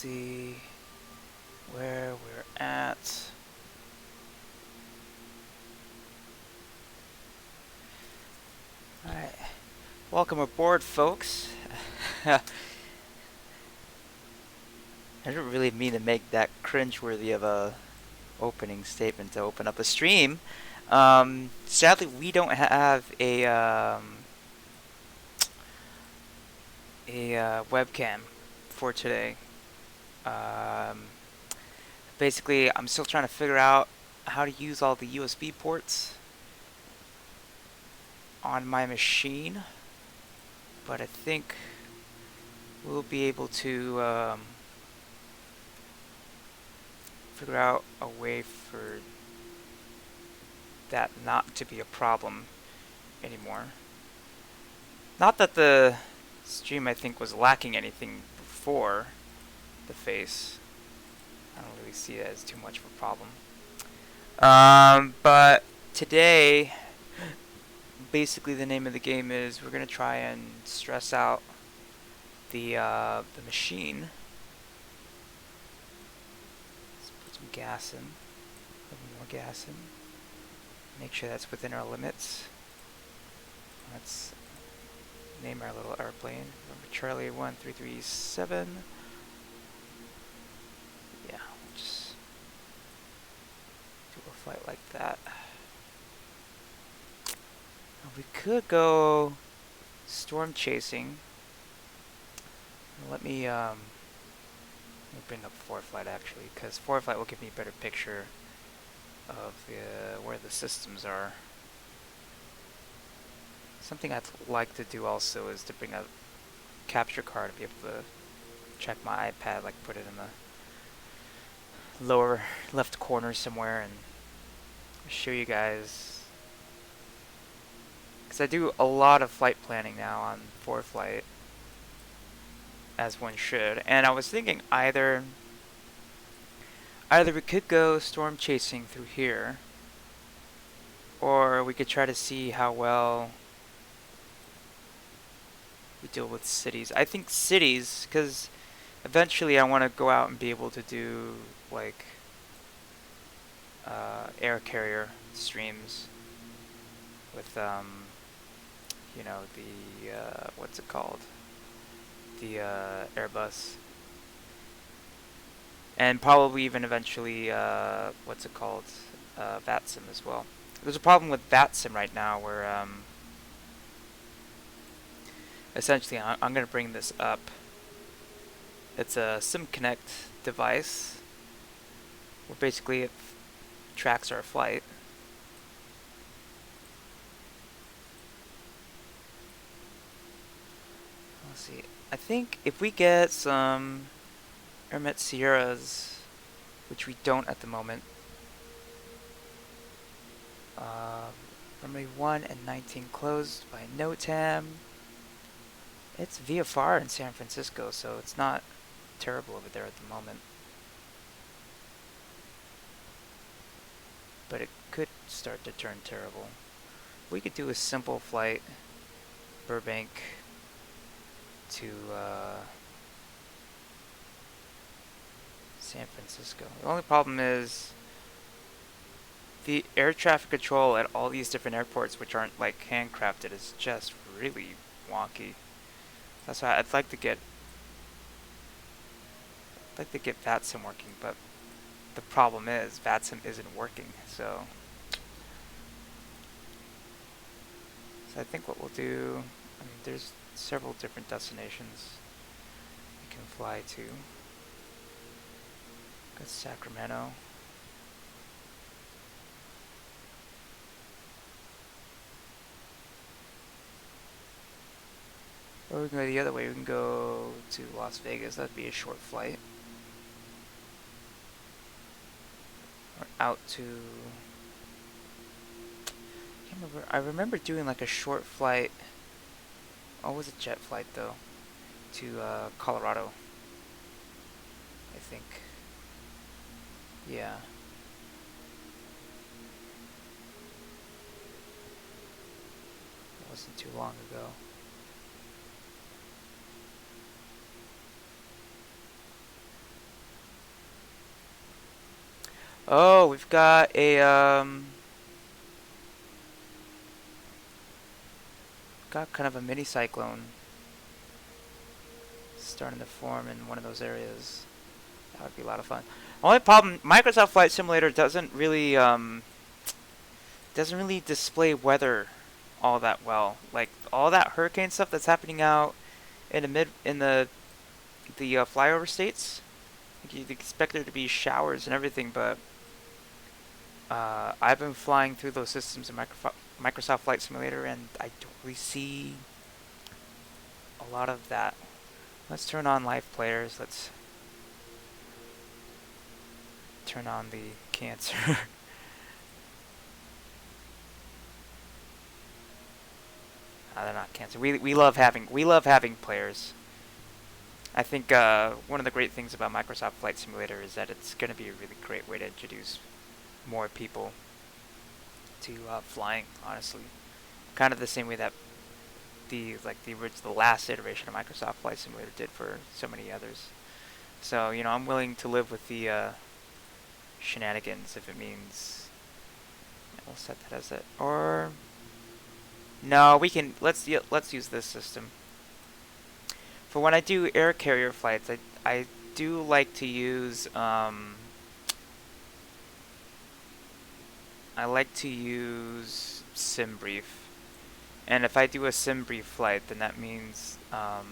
see where we're at. Alright, welcome aboard, folks. I didn't really mean to make that cringeworthy of a opening statement to open up a stream. Sadly, we don't have a webcam for today. Um, Basically, I'm still trying to figure out how to use all the USB ports on my machine, but I think we'll be able to figure out a way for that not to be a problem anymore. Not that the stream, I think, was lacking anything before the face. I don't really see it as too much of a problem. But today, basically the name of the game is we're gonna try and stress out the machine. Let's put some gas in, a little more gas in. Make sure that's within our limits. Let's name our little airplane. Remember Charlie 1337. Yeah, we'll just do a flight like that. Now we could go storm chasing. Let me bring up ForeFlight actually, because ForeFlight will give me a better picture of where the systems are. Something I'd like to do also is to bring a capture card to be able to check my iPad, like put it in the lower left corner somewhere and show you guys. Because I do a lot of flight planning now on ForeFlight, as one should, and I was thinking either we could go storm chasing through here, or we could try to see how well we deal with cities. I think cities, because eventually I want to go out and be able to do like air carrier streams with you know, the what's it called, the Airbus, and probably even eventually what's it called, VATSIM as well. There's a problem with VATSIM right now where essentially I'm going to bring this up. It's a SimConnect device where basically it tracks our flight. Let's see. I think if we get some Hermet Sierras, which we don't at the moment, runway 1 and 19 closed by NOTAM. It's VFR in San Francisco, so it's not terrible over there at the moment. But it could start to turn terrible. We could do a simple flight, Burbank to San Francisco. The only problem is the air traffic control at all these different airports, which aren't like handcrafted, is just really wonky. That's why I'd like to get VATSIM working, but the problem is VATSIM isn't working. So I think what we'll do, I mean, there's several different destinations we can fly to. Go to Sacramento. Or we can go the other way. We can go to Las Vegas. That'd be a short flight. Or out to... I can't remember. I remember doing like a short flight. Oh, it was a jet flight though. To Colorado, I think. Yeah. It wasn't too long ago. Oh, we've got a got kind of a mini cyclone starting to form in one of those areas. That would be a lot of fun. Only problem, Microsoft Flight Simulator doesn't really display weather all that well. Like all that hurricane stuff that's happening out in the flyover states. You'd expect there to be showers and everything, but I've been flying through those systems in Microsoft Flight Simulator, and I don't really see a lot of that. Let's turn on live players. Let's turn on the cancer. They're not cancer. We love having players. I think one of the great things about Microsoft Flight Simulator is that it's going to be a really great way to introduce more people to flying. Honestly, kind of the same way that the last iteration of Microsoft Flight Simulator did for so many others. So I'm willing to live with the shenanigans if it means. We'll set that as it. Or no, we can let's use this system. For when I do air carrier flights, I do like to use SimBrief. And if I do a SimBrief flight, then that means I'm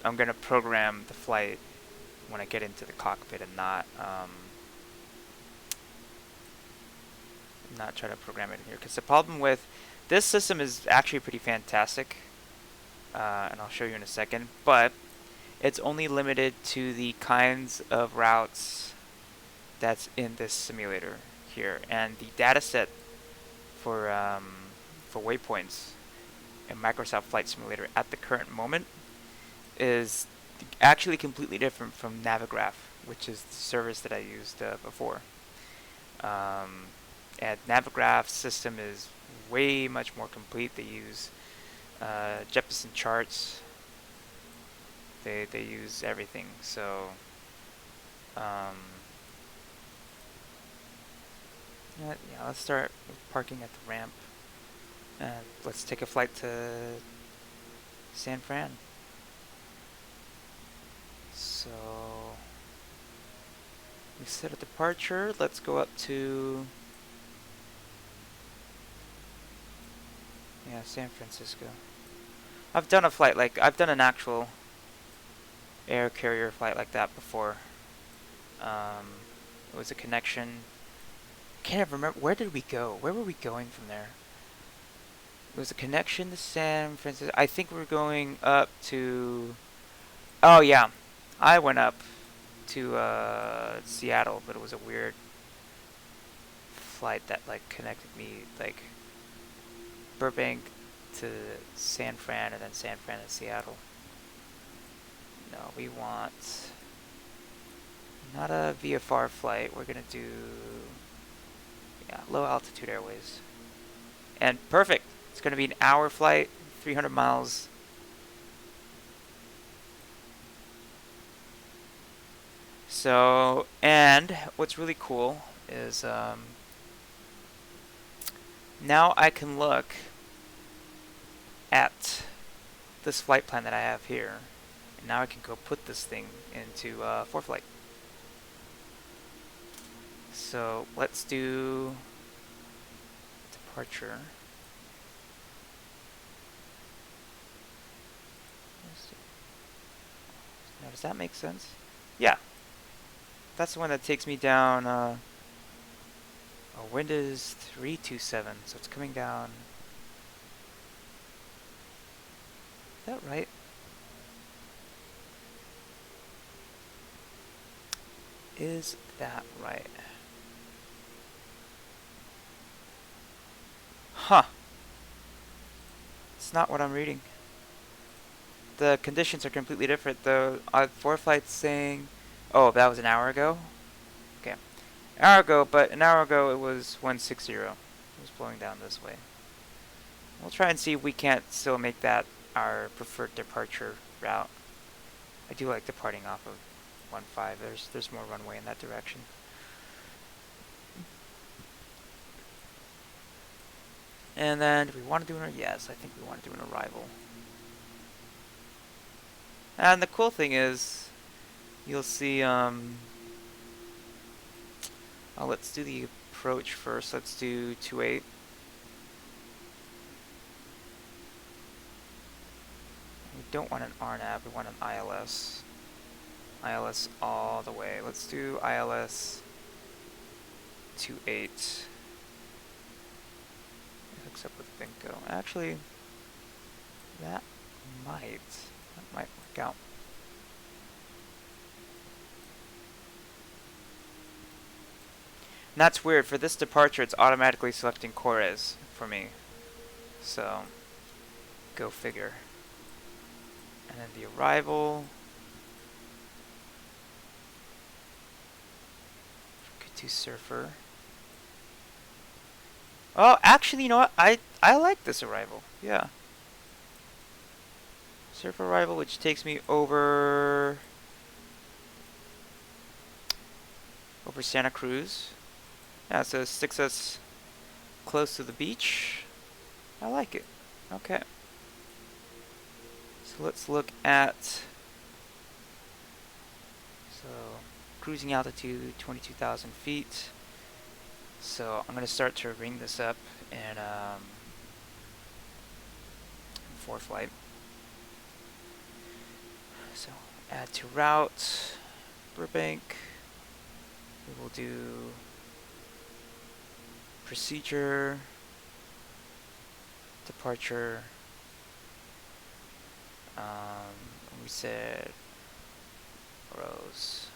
gonna program the flight when I get into the cockpit and not try to program it in here. Because the problem with this system is actually pretty fantastic, and I'll show you in a second. But it's only limited to the kinds of routes that's in this simulator here, and the data set for waypoints in Microsoft Flight Simulator at the current moment is actually completely different from Navigraph, which is the service that I used before. And Navigraph's system is way much more complete. They use Jeppesen charts. They use everything. So yeah, let's start with parking at the ramp, and let's take a flight to San Fran. So we set a departure. Let's go up to San Francisco. I've done an actual air carrier flight like that before. It was a connection. Can't ever remember, where did we go? Where were we going from there? It was a connection to San Francisco. I think we were going up to. Oh yeah, I went up to Seattle, but it was a weird flight that connected me Burbank to San Fran and then San Fran to Seattle. No, we want not a VFR flight. We're gonna do low altitude airways. And perfect. It's gonna be an hour flight, 300 miles. So, and what's really cool is now I can look at this flight plan that I have here, and now I can go put this thing into ForeFlight. So let's do departure. Now, does that make sense? Yeah. That's the one that takes me down. Wind is 327, so it's coming down. Is that right? Is that right? Huh. It's not what I'm reading. The conditions are completely different. The ForeFlight's saying, oh, that was an hour ago? Okay. An hour ago, but an hour ago it was 160. It was blowing down this way. We'll try and see if we can't still make that our preferred departure route. I do like departing off of 15. There's more runway in that direction. And then, do we want to do an... Yes, I think we want to do an arrival. And the cool thing is, you'll see, let's do the approach first. Let's do 2-8. We don't want an RNAV, we want an ILS. ILS all the way. Let's do ILS 2-8. Hooks up with Bingo. Actually, that might work out. And that's weird. For this departure, it's automatically selecting Corres for me. So, go figure. And then the arrival. Could do Surfer. Oh, actually, you know what? I like this arrival. Yeah. Surfer arrival, which takes me over Santa Cruz. Yeah, so it sticks us close to the beach. I like it. Okay. So let's look at cruising altitude 22,000 feet. So I'm going to start to ring this up in ForeFlight. So add to route, Burbank. We will do procedure, departure. We said Rose.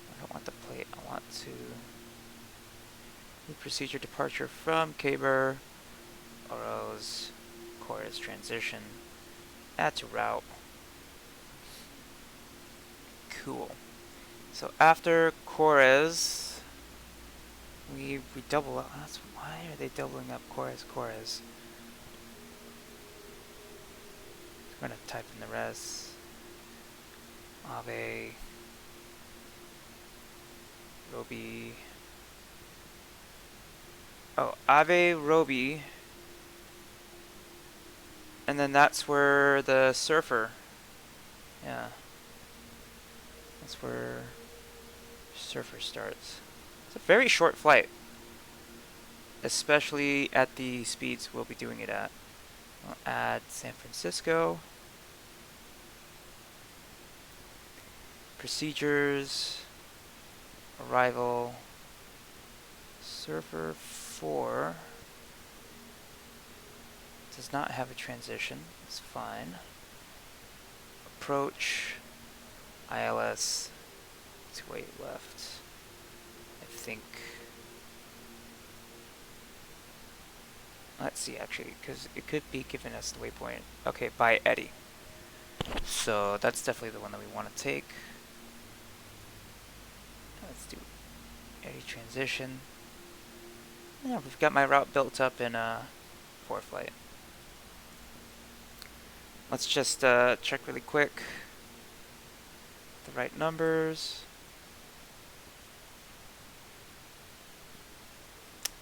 I don't want the plate. I want to do procedure departure from Caber, Rose, Corres transition, add to route. Cool. So after Corres, we double up. That's why are they doubling up Corres? I'm gonna type in the rest. Ave, Roby. Oh, Ave, Roby. And then that's where the Surfer. Yeah. That's where Surfer starts. It's a very short flight, especially at the speeds we'll be doing it at. I'll add San Francisco. Procedures. Arrival. Surfer 4 does not have a transition. It's fine. Approach. ILS 2-8 left. I think. Let's see, actually, because it could be giving us the waypoint. Okay, by Eddie. So that's definitely the one that we want to take. Let's do Eddie transition. Yeah, we've got my route built up in ForeFlight. Let's just check really quick the right numbers.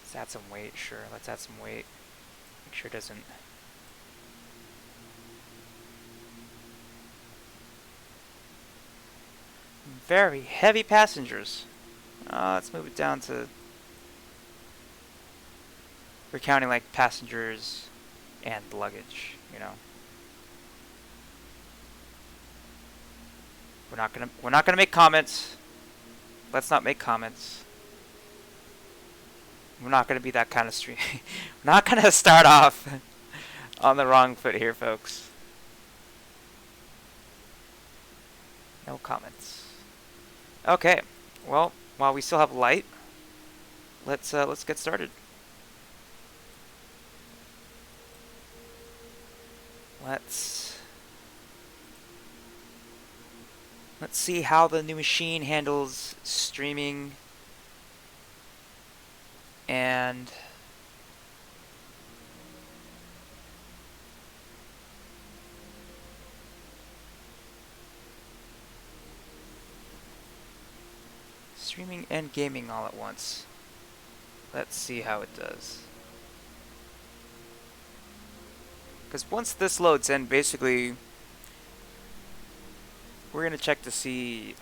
Let's add some weight. Sure, let's add some weight. Make sure it doesn't. Very heavy passengers. Let's move it down to. We're counting like passengers and luggage, you know. We're not gonna make comments. Let's not make comments. We're not gonna be that kind of stream. We're not gonna start off on the wrong foot here, folks. No comments. Okay. Well, while we still have light, let's get started. Let's see how the new machine handles streaming and gaming all at once. Let's see how it does. Because once this loads in, basically, we're going to check to see,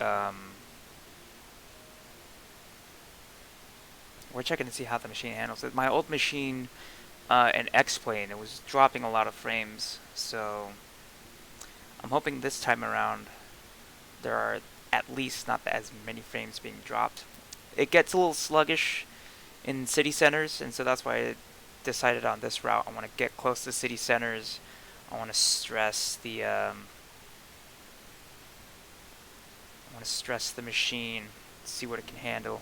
we're checking to see how the machine handles it. My old machine, an X-Plane, it was dropping a lot of frames, so I'm hoping this time around there are at least not as many frames being dropped. It gets a little sluggish in city centers, and so that's why I decided on this route. I want to get close to city centers. I want to stress the machine, see what it can handle.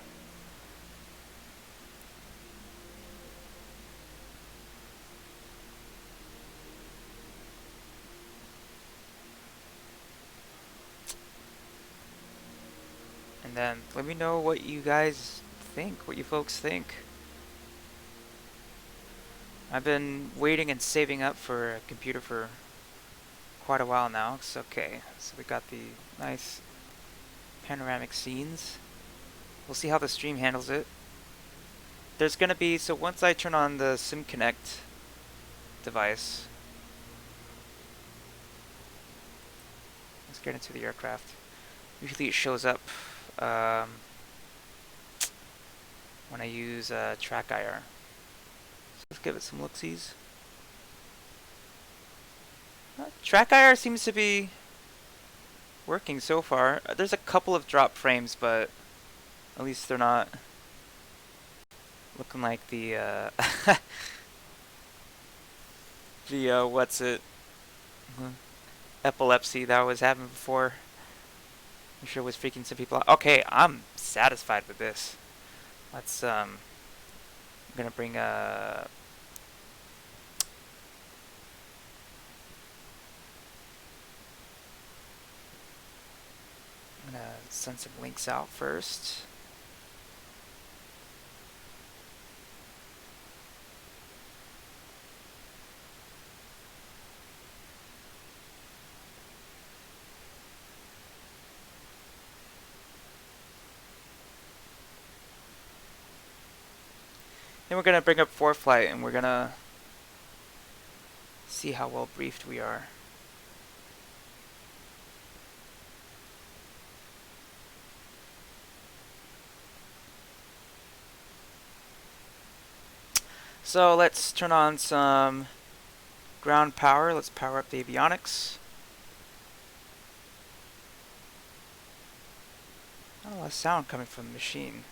And then let me know what you guys think, what you folks think. I've been waiting and saving up for a computer for quite a while now. It's okay. So we got the nice panoramic scenes. We'll see how the stream handles it. There's gonna be, so once I turn on the SimConnect device, let's get into the aircraft. Usually it shows up when I use TrackIR. So let's give it some look-sees. TrackIR seems to be working so far. There's a couple of drop frames, but at least they're not looking like the what's it, epilepsy that I was having before. I'm sure it was freaking some people out. Okay, I'm satisfied with this. Let's I'm gonna bring a I'm gonna send some links out first. Then we're gonna bring up ForeFlight and we're gonna see how well briefed we are. So let's turn on some ground power. Let's power up the avionics. Not a lot of sound coming from the machine.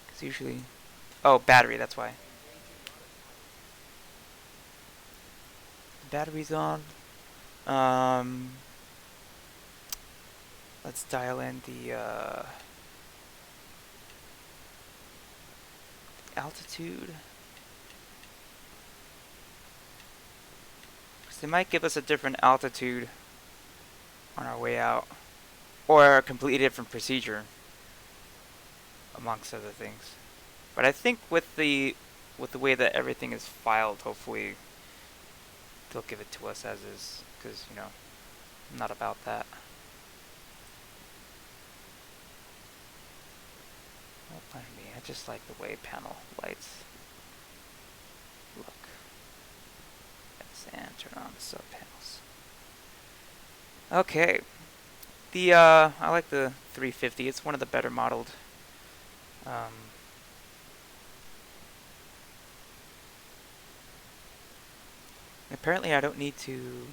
Because usually... Oh, battery, that's why. Battery's on. Let's dial in the altitude. They might give us a different altitude on our way out, or a completely different procedure, amongst other things. But I think with the way that everything is filed, hopefully they'll give it to us as is, because you know, I'm not about that. Don't mind me. I just like the way panel lights look. And turn on the sub panels. Okay, the I like the 350. It's one of the better modeled. Apparently, I don't need to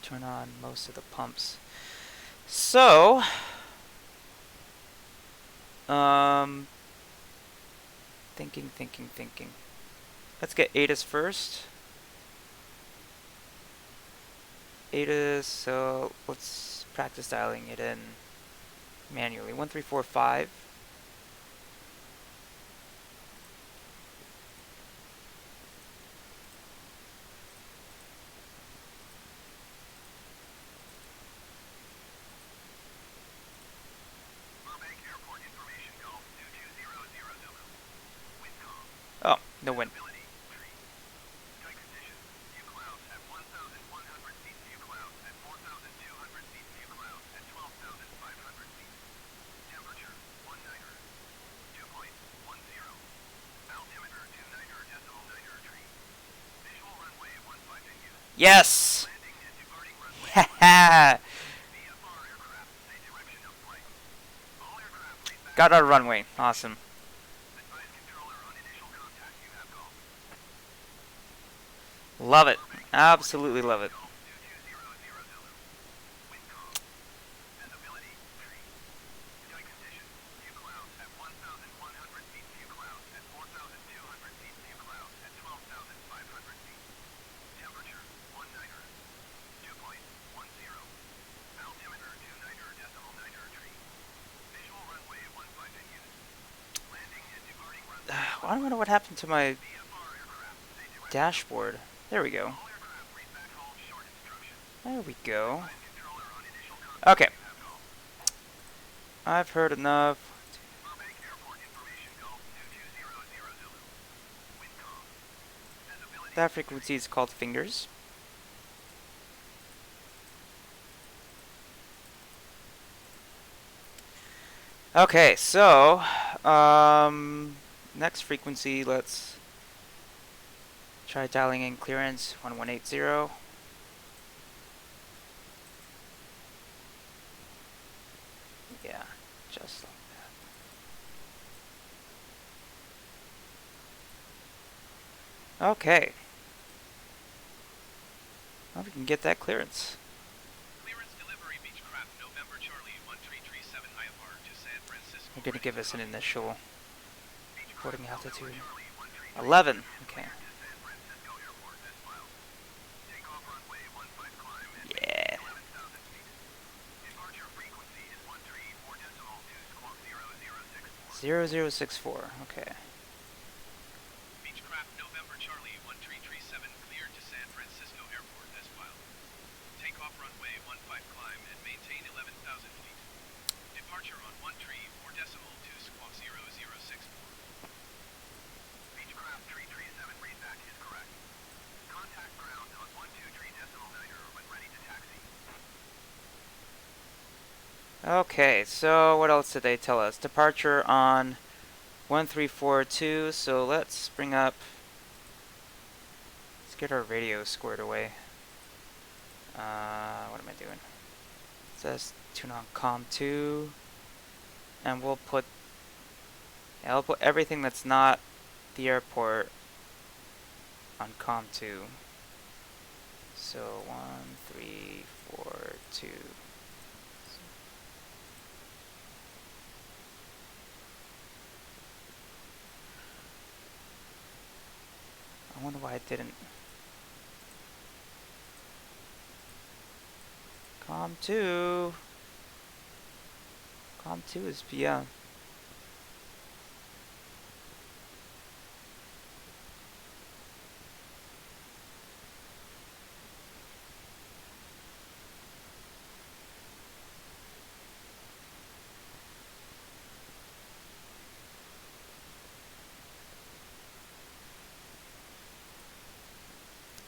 turn on most of the pumps. So, thinking. Let's get ATIS first. ATIS, so let's practice dialing it in manually. 1345. Oh, no wind. Yes! Haha! Got our runway. Awesome. Love it. Absolutely love it. I don't know what happened to my dashboard. There we go. There we go. Okay. I've heard enough. That frequency is called fingers. Okay, so next frequency, let's try dialing in clearance 1180. Yeah, just like that. Okay. Well, we can get that clearance. Clearance delivery Beechcraft November Charlie 1337 IFR to San Francisco. They're going to give us an initial reporting altitude. 11. Okay. Yeah. 0064. Okay. Beechcraft November Charlie 1337 cleared to San Francisco Airport as filed. Takeoff runway 15 climb and maintain 11,000 feet. Departure on 1 tree 4 decimal 2 squawk 0064. Beechcraft 337 readback is correct. Contact ground on 123 decimal 9er when ready to taxi. Okay, so what else did they tell us? Departure on 1342, so let's bring up, let's get our radio squared away. What am I doing? It says tune on COM2, and we'll put, yeah, I'll put everything that's not the airport on COM2. So 1342. I wonder why it didn't. COM2. COM2 is, yeah.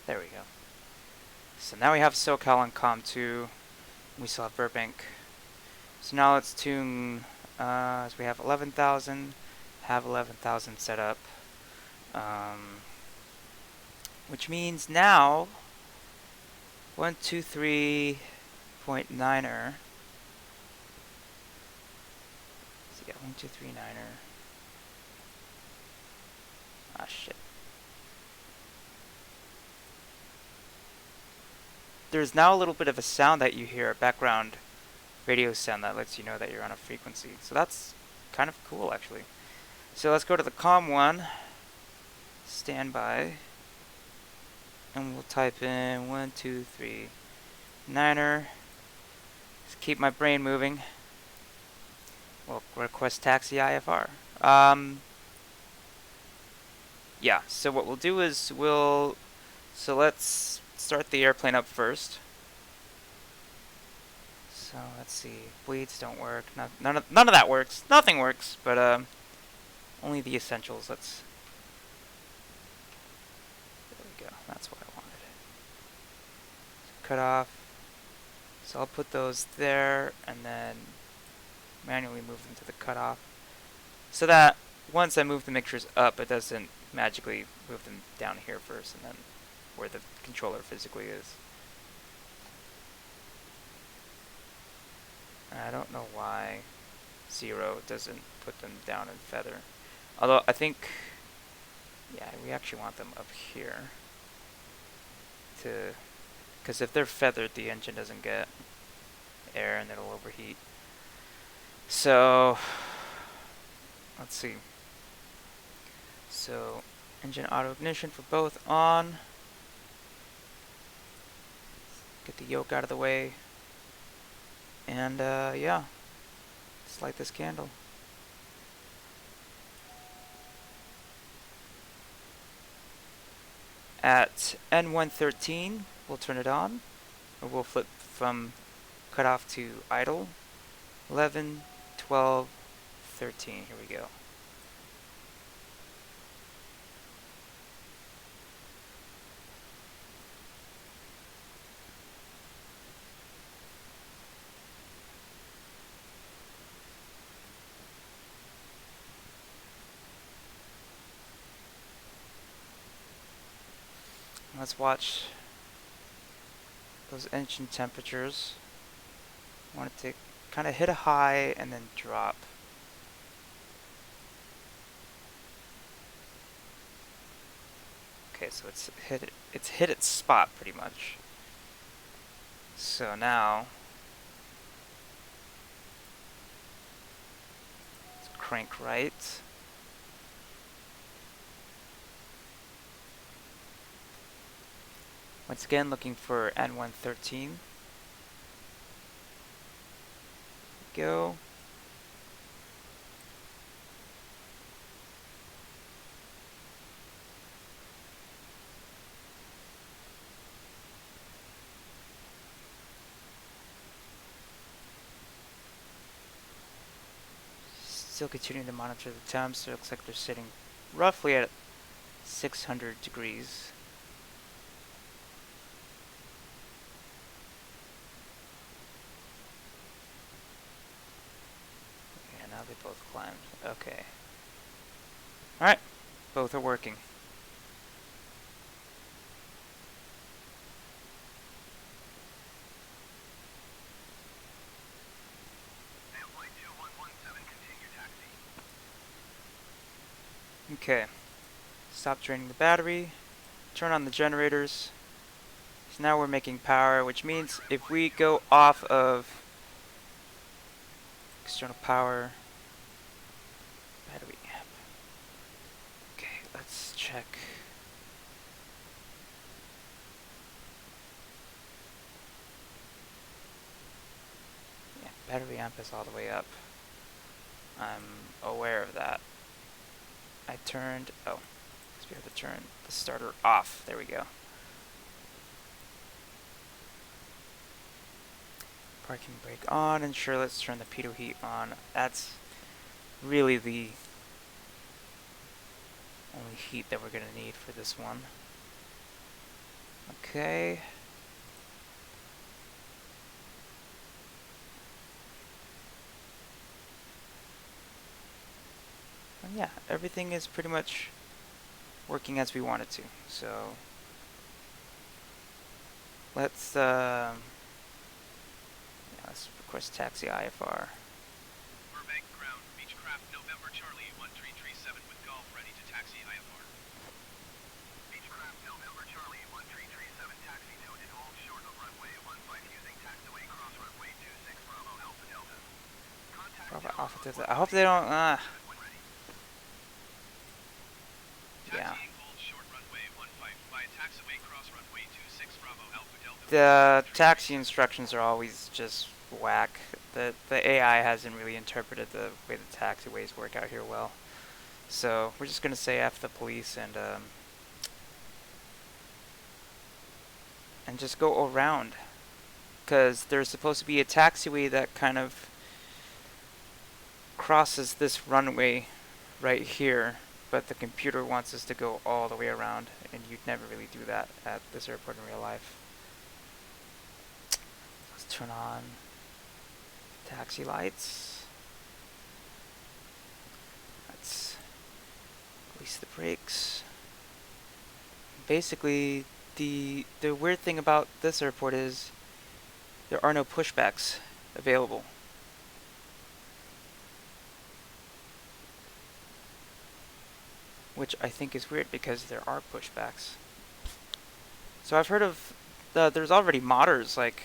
There we go. So now we have SoCal on COM2. We still have Burbank. So now let's tune, as we have 11,000, have 11,000 set up. Which means now 123.9er. So yeah, 123.9er. Ah, shit. There's now a little bit of a sound that you hear, a background radio sound that lets you know that you're on a frequency. So that's kind of cool, actually. So let's go to the COM1, standby, and we'll type in 123.9er. Just keep my brain moving. We'll request taxi IFR. Yeah, so what we'll do is so let's start the airplane up first. So let's see, bleeds don't work. None of that works. Nothing works, but only the essentials. There we go. That's what I wanted. Cut off. So I'll put those there and then manually move them to the cutoff, so that once I move the mixtures up, it doesn't magically move them down here first and then where the controller physically is. And I don't know why 0 doesn't put them down in feather. Although I think, yeah, we actually want them up here to, because if they're feathered, the engine doesn't get air and it'll overheat. So let's see. So engine auto ignition for both on. Get the yoke out of the way. And yeah, let's light this candle. At N113, we'll turn it on. Or we'll flip from cutoff to idle. 11, 12, 13. Here we go. Let's watch those engine temperatures. I want it to kind of hit a high and then drop. Okay, so it's hit its spot pretty much. So now let's crank right. Once again, looking for N113. Go. Still continuing to monitor the temps. So it looks like they're sitting roughly at 600 degrees. Yeah, now they both climbed. Okay. Alright, both are working. Okay, stop draining the battery, turn on the generators. So now we're making power, which means if we go off of external power, battery amp. Okay, let's check. Yeah, battery amp is all the way up. I'm aware of that. I turned, oh, because we have to turn the starter off. There we go. Parking brake on, and sure, let's turn the pitot heat on. That's really the only heat that we're going to need for this one. Okay. And yeah, everything is pretty much working as we want it to. So let's let's request taxi IFR. Burbank ground, Beechcraft November Charlie 1337 with Golf ready to taxi IFR. Beechcraft November Charlie 1337 taxi noted hold short of runway 15 using taxiway cross runway 26 Bravo Alpha Delta. Contact Bravo Alpha Delta. I hope they don't yeah. The taxi instructions are always just whack. The AI hasn't really interpreted the way the taxiways work out here well. So we're just gonna say F the police and just go around, because there's supposed to be a taxiway that kind of crosses this runway right here, but the computer wants us to go all the way around, and you'd never really do that at this airport in real life. Let's turn on taxi lights. Let's release the brakes. Basically, the weird thing about this airport is there are no pushbacks available. Which I think is weird because there are pushbacks. So I've heard of there's already modders like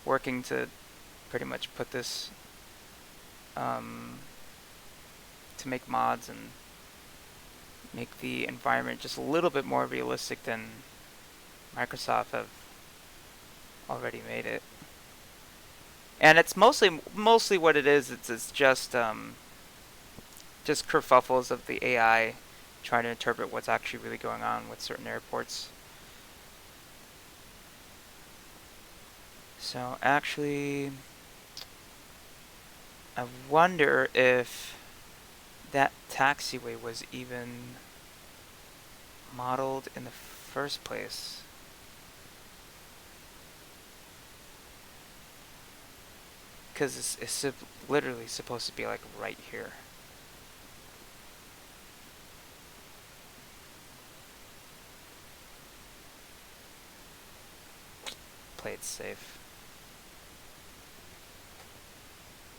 working to pretty much put this to make mods and make the environment just a little bit more realistic than Microsoft have already made it. And it's mostly what it is. It's just kerfuffles of the AI trying to interpret what's actually really going on with certain airports. So actually, I wonder if that taxiway was even modeled in the first place. Because it's literally supposed to be like right here. Play it safe.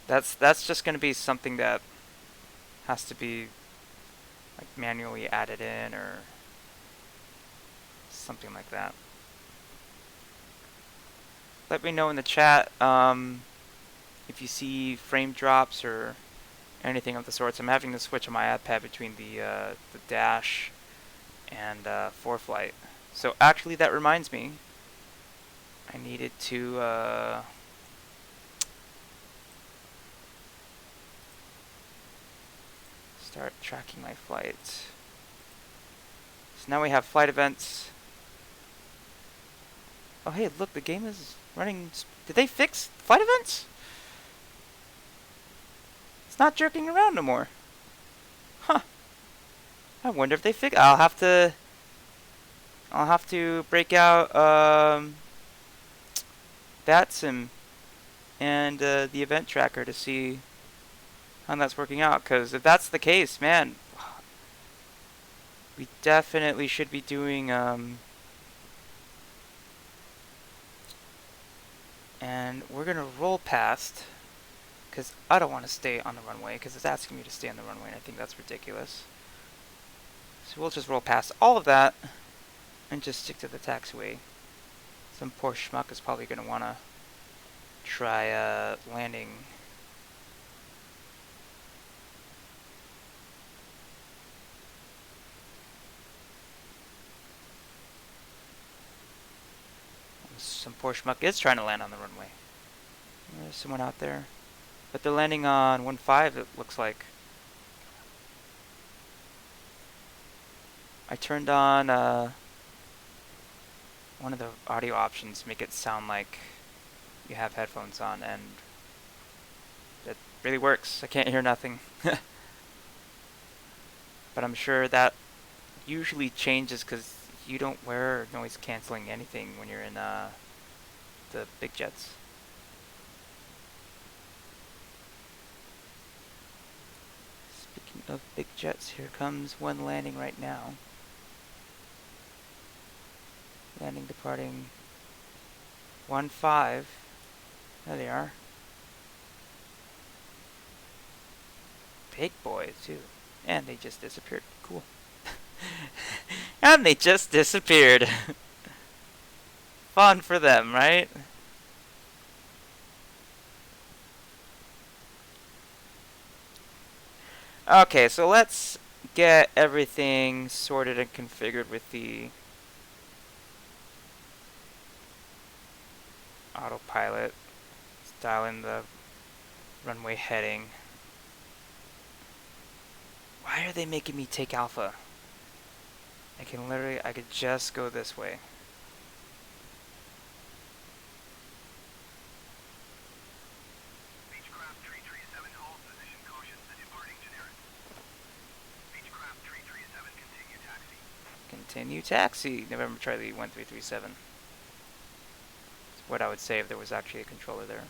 That's just going to be something that has to be like manually added in or something like that. Let me know in the chat if you see frame drops or anything of the sorts. I'm having to switch on my iPad between the dash and ForeFlight. So actually, that reminds me, I needed to start tracking my flights. So now we have flight events. Oh hey, look, the game is running. Did they fix flight events? It's not jerking around no more. Huh. I wonder if they fix. I'll have to break out BatSim and the event tracker to see how that's working out. Because if that's the case, man, we definitely should be doing and we're gonna roll past because I don't want to stay on the runway because it's asking me to stay on the runway and I think that's ridiculous. So we'll just roll past all of that and just stick to the taxiway. Some poor schmuck is probably gonna want to try landing. Some poor schmuck is trying to land on the runway. There's someone out there. But they're landing on 1-5, it looks like. I turned on one of the audio options to make it sound like you have headphones on, and it really works. I can't hear nothing. But I'm sure that usually changes because you don't wear noise canceling anything when you're in the big jets. Speaking of big jets, here comes one landing right now. Landing departing 1-5. There they are. Big boys too. And they just disappeared. Cool. And they just disappeared. Fun for them, right? Okay, so let's get everything sorted and configured with the autopilot. Let's dial in the runway heading. Why are they making me take alpha? I could just go this way. Beechcraft 337, hold position, caution, departing generic. Beechcraft 337, continue taxi. Continue taxi, November Charlie 1337. That's what I would say if there was actually a controller there.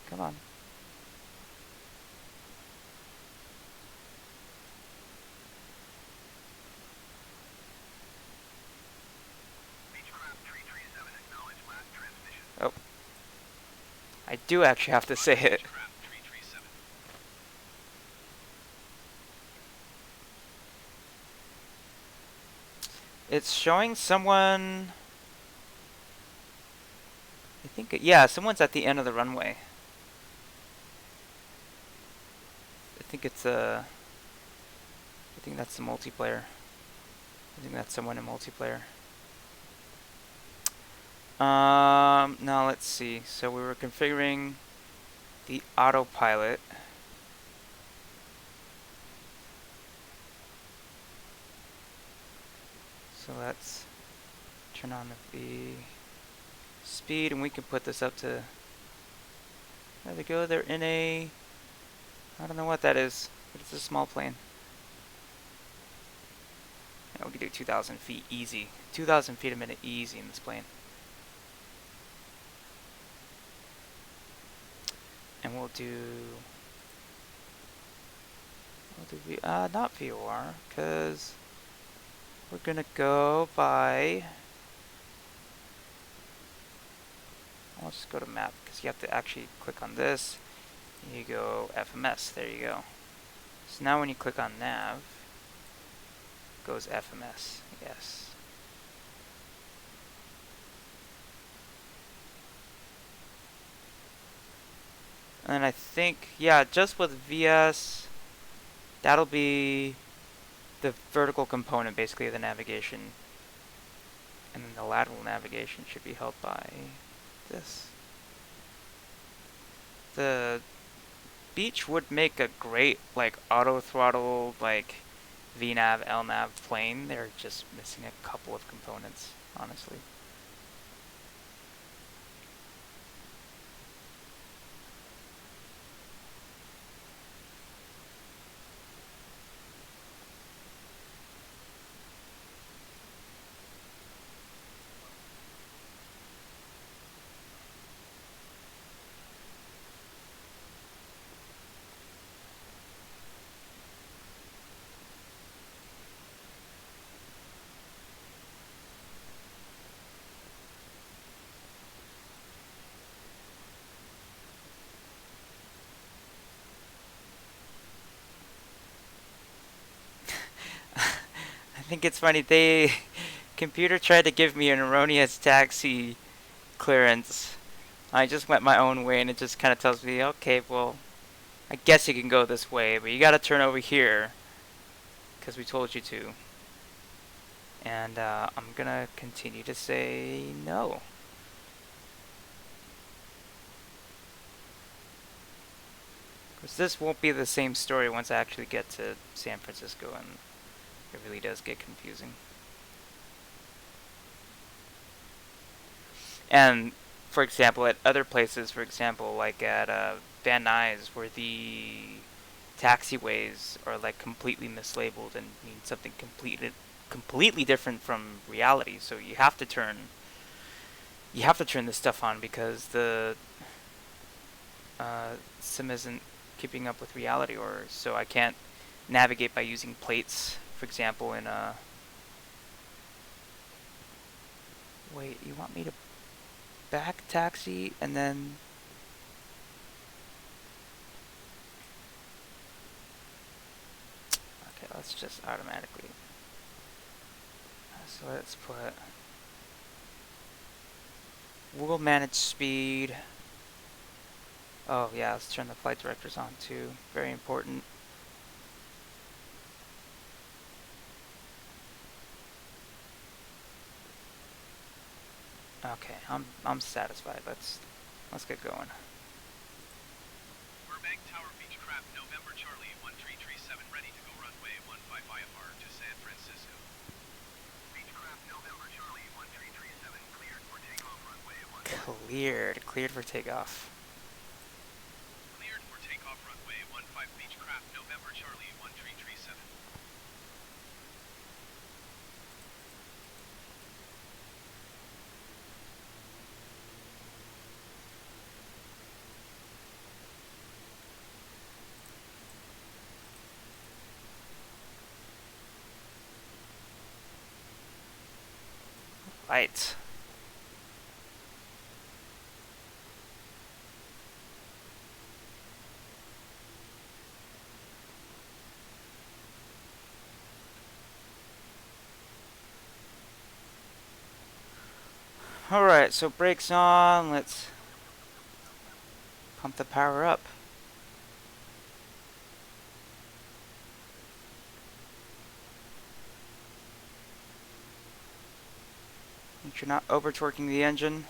Come on. do actually have to say it. Beechcraft 337. It's showing someone. I think, yeah, someone's at the end of the runway. I think it's I think that's the multiplayer. I think that's someone in multiplayer. Now let's see. So we were configuring the autopilot. So let's turn on the speed, and we can put this up to. There we go. They're in a. I don't know what that is, but it's a small plane. Yeah, we can do 2,000 feet easy. 2,000 feet a minute easy in this plane. And we'll do not VOR, because we're gonna go by. I'll just go to map, because you have to actually click on this. You go FMS. There you go. So now when you click on nav, it goes FMS. Yes. And then I think, yeah, just with VS, that'll be the vertical component, basically, of the navigation. And then the lateral navigation should be held by this. The Beech would make a great, like, auto throttle, like, VNav, LNav plane. They're just missing a couple of components, honestly. I think it's funny, computer tried to give me an erroneous taxi clearance. I just went my own way, and it just kind of tells me, okay, well, I guess you can go this way, but you gotta turn over here, because we told you to. And I'm gonna continue to say no. Because this won't be the same story once I actually get to San Francisco, and it really does get confusing. And, for example, at other places, for example, like at Van Nuys, where the taxiways are like completely mislabeled and mean something completely different from reality. So you have to turn this stuff on, because the sim isn't keeping up with reality, or so I can't navigate by using plates, for example, in a. Wait, you want me to back taxi and then. Okay, let's just automatically. So let's put. We'll manage speed. Oh yeah, let's turn the flight directors on too. Very important. Okay, I'm satisfied. Let's get going. Burbank Tower Beechcraft November Charlie 1337 ready to go runway 15 IFR to San Francisco. Beechcraft November Charlie 1337 cleared for takeoff runway 15. Cleared for takeoff. Cleared for takeoff runway 15 Beechcraft November Charlie 1337. Right. Alright, so brakes on. Let's pump the power up. Make sure you're not over torquing the engine.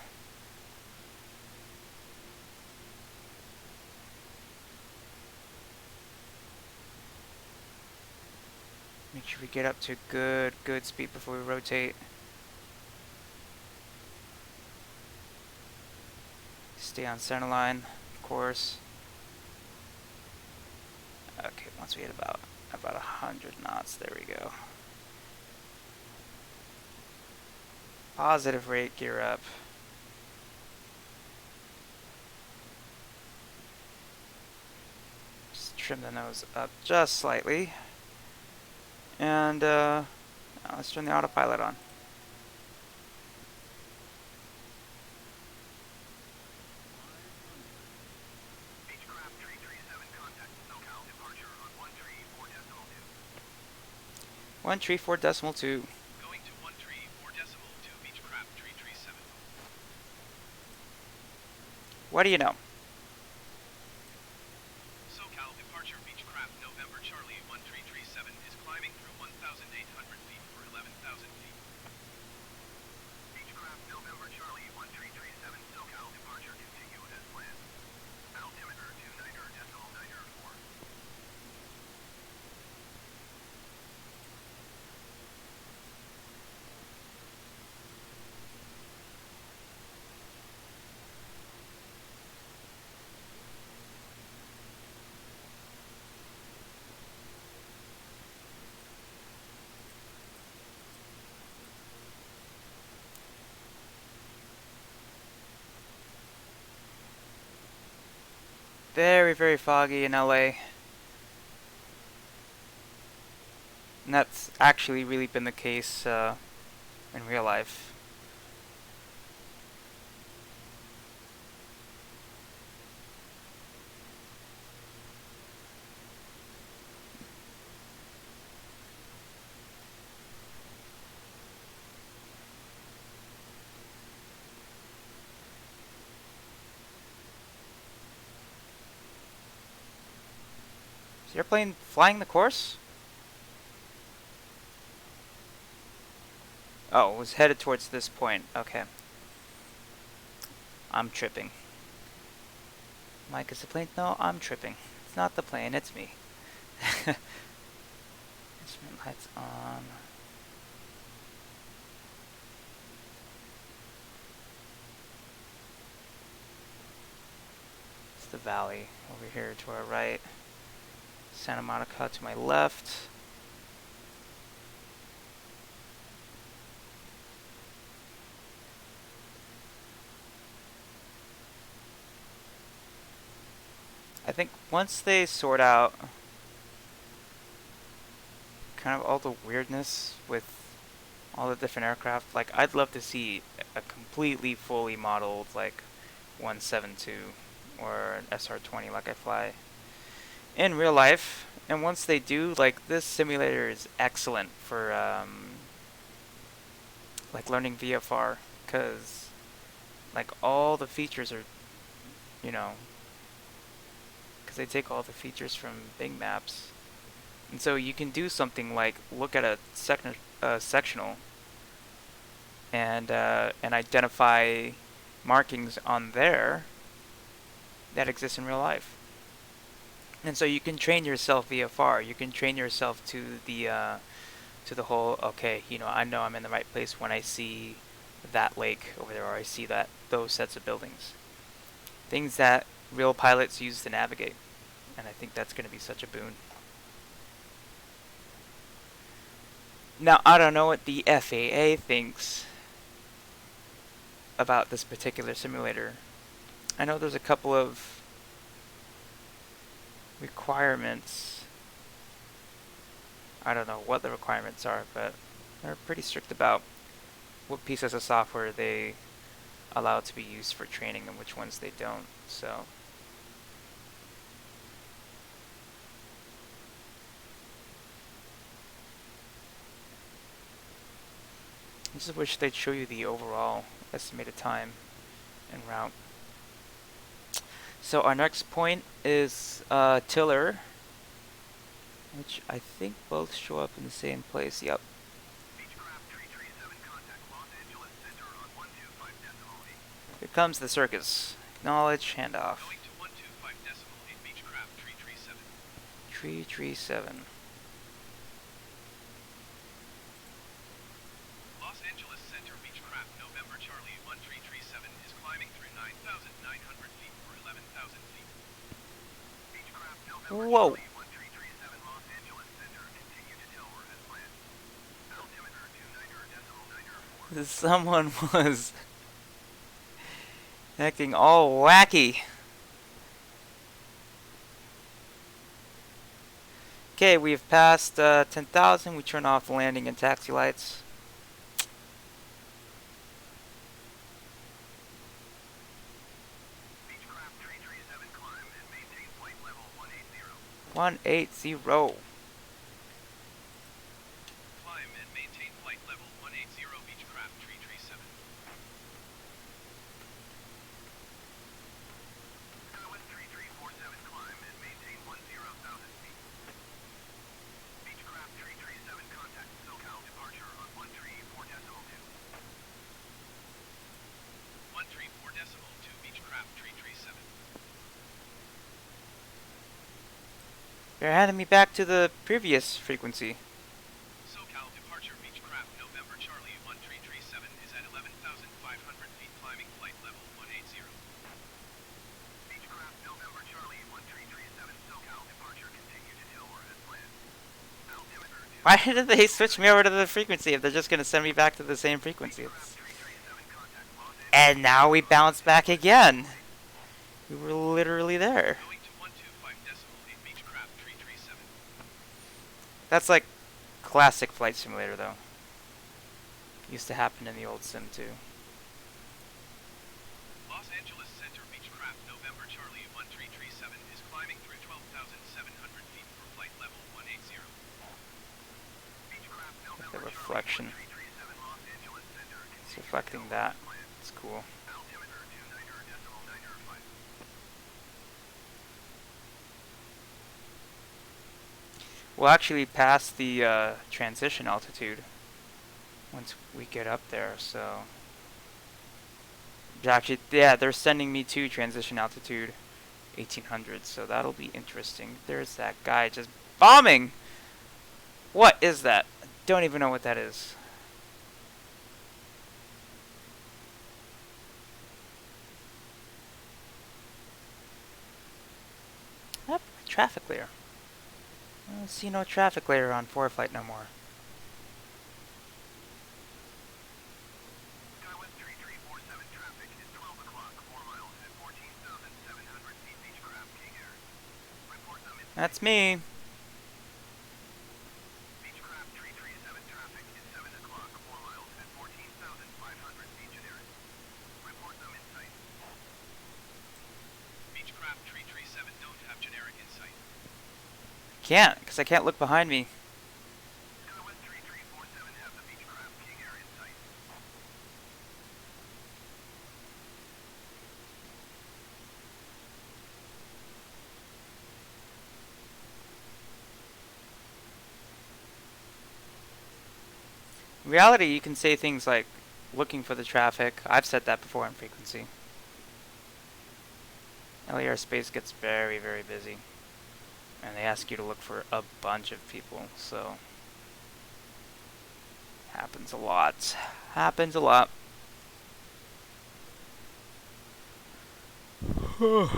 Make sure we get up to good speed before we rotate. Stay on center line, of course. Okay, once we hit about 100 knots, there we go. Positive rate gear up. Just trim the nose up just slightly. And now let's turn the autopilot on. Beechcraft 337 contact SoCal departure on 134.2. Going to 134.2 Beechcraft 337. What do you know? SoCal departure Beechcraft November Charlie 1337 is climbing through 1,800 feet for 11,000 feet. Beechcraft November Charlie 1337 SoCal departure continue as planned. Altimeter 29.4. Very foggy in LA. And that's actually really been the case in real life. Is the airplane flying the course? Oh, it was headed towards this point. Okay. I'm tripping. Mike, is the plane? No, I'm tripping. It's not the plane, it's me. Instrument lights on. It's the valley over here to our right. Santa Monica to my left. I think once they sort out kind of all the weirdness with all the different aircraft, like I'd love to see a completely fully modeled like 172 or an SR-20 like I fly in real life. And once they do, like this simulator is excellent for like learning VFR, because like all the features are, you know, because they take all the features from Bing Maps. And so you can do something like look at a sectional and identify markings on there that exist in real life. And so you can train yourself VFR. You can train yourself to the whole, okay, you know I'm in the right place when I see that lake over there, or I see those sets of buildings. Things that real pilots use to navigate. And I think that's going to be such a boon. Now, I don't know what the FAA thinks about this particular simulator. I know there's a couple of requirements. I don't know what the requirements are, but they're pretty strict about what pieces of software they allow to be used for training and which ones they don't. So I just wish they'd show you the overall estimated time en route. So our next point is Tiller, which I think both show up in the same place. Yep. Beechcraft 337 contact Los Angeles Center on 125.8. Here comes the circus. Acknowledge, handoff. Going to 125.8 Beechcraft 337. 337. Los Angeles Center Beechcraft November Charlie 1337 is climbing through 9,900 feet for 11,000 feet. Beechcraft November Whoa. Charlie 1337 Los Angeles Center continue to Tilwer as planned. Altimeter 29.904. Someone was acting all wacky. Okay, we've passed 10,000. We turn off the landing and taxi lights. Beechcraft 337 climb and maintain flight level 180. 180. Climb and maintain flight level 180 Beechcraft 337. Skywest 3347 climb and maintain 10,000 feet. Beechcraft 337 contact SoCal departure on 134.2. 134.2 Beechcraft 337. You're handing me back to the previous frequency. SoCal departure Beechcraft November Charlie 1337 is at 11,500 feet climbing flight level 180. Beechcraft November Charlie 1337 SoCal departure continue to Tilwer as planned. Altimeter Why did they switch me over to the frequency if they're just going to send me back to the same frequency? Beechcraft 337 contact Los Angeles. And now we bounce back again. We were literally there. Going to 125.8 Beechcraft 337. That's like classic Flight Simulator, though. Used to happen in the old sim, too. Los Angeles Center Beechcraft November Charlie 1337 is climbing through 12,700 feet for flight level 180. Beechcraft November The reflection. Charlie 1337 Los Angeles Center It's continue reflecting to that. Tilwer as planned. It's cool. Altimeter 29.905. We'll actually pass the transition altitude once we get up there, so... Actually, yeah, they're sending me to transition altitude 1800, so that'll be interesting. There's that guy just bombing! What is that? I don't even know what that is. Yep, traffic layer. I don't see no traffic layer on 4Flight no more. Skywest 3347 traffic is 12 o'clock, 4 miles at 14,700 feet Beechcraft King Air. Report them in. That's me. Beechcraft 337 traffic is 7 o'clock, 4 miles at 14,500 feet generic. Report them in sight. Beechcraft 337 don't have generic in sight. Can't, because I can't look behind me. Skywest 3347 have the Beechcraft King Air in sight. In reality, you can say things like looking for the traffic. I've said that before on frequency. LA airspace gets very, very busy. And they ask you to look for a bunch of people, so... Happens a lot. Happens a lot. Well,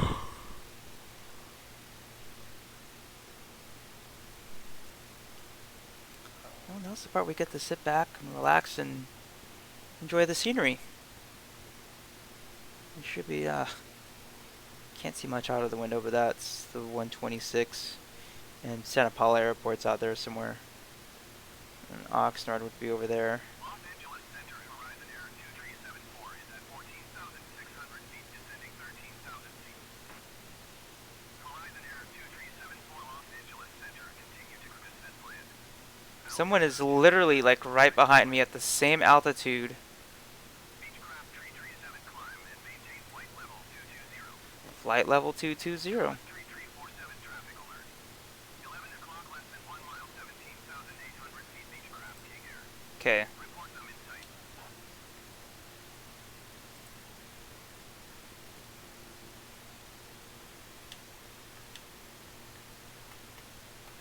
that's the part we get to sit back and relax and enjoy the scenery. It should be, can't see much out of the window, but that's the 126. And Santa Paula Airport's out there somewhere. And Oxnard would be over there. Los Angeles Center Horizon Air 2374 is at 14,600 feet, descending 13,000 feet. Horizon Air 2374 Los Angeles Center continue to cruise as planned. Someone is literally like right behind me at the same altitude Beechcraft Flight level 220. 3347 traffic alert. 11 o'clock, less than 1 mile, 17,800 feet, Beechcraft, King Air. Okay. Report them in sight.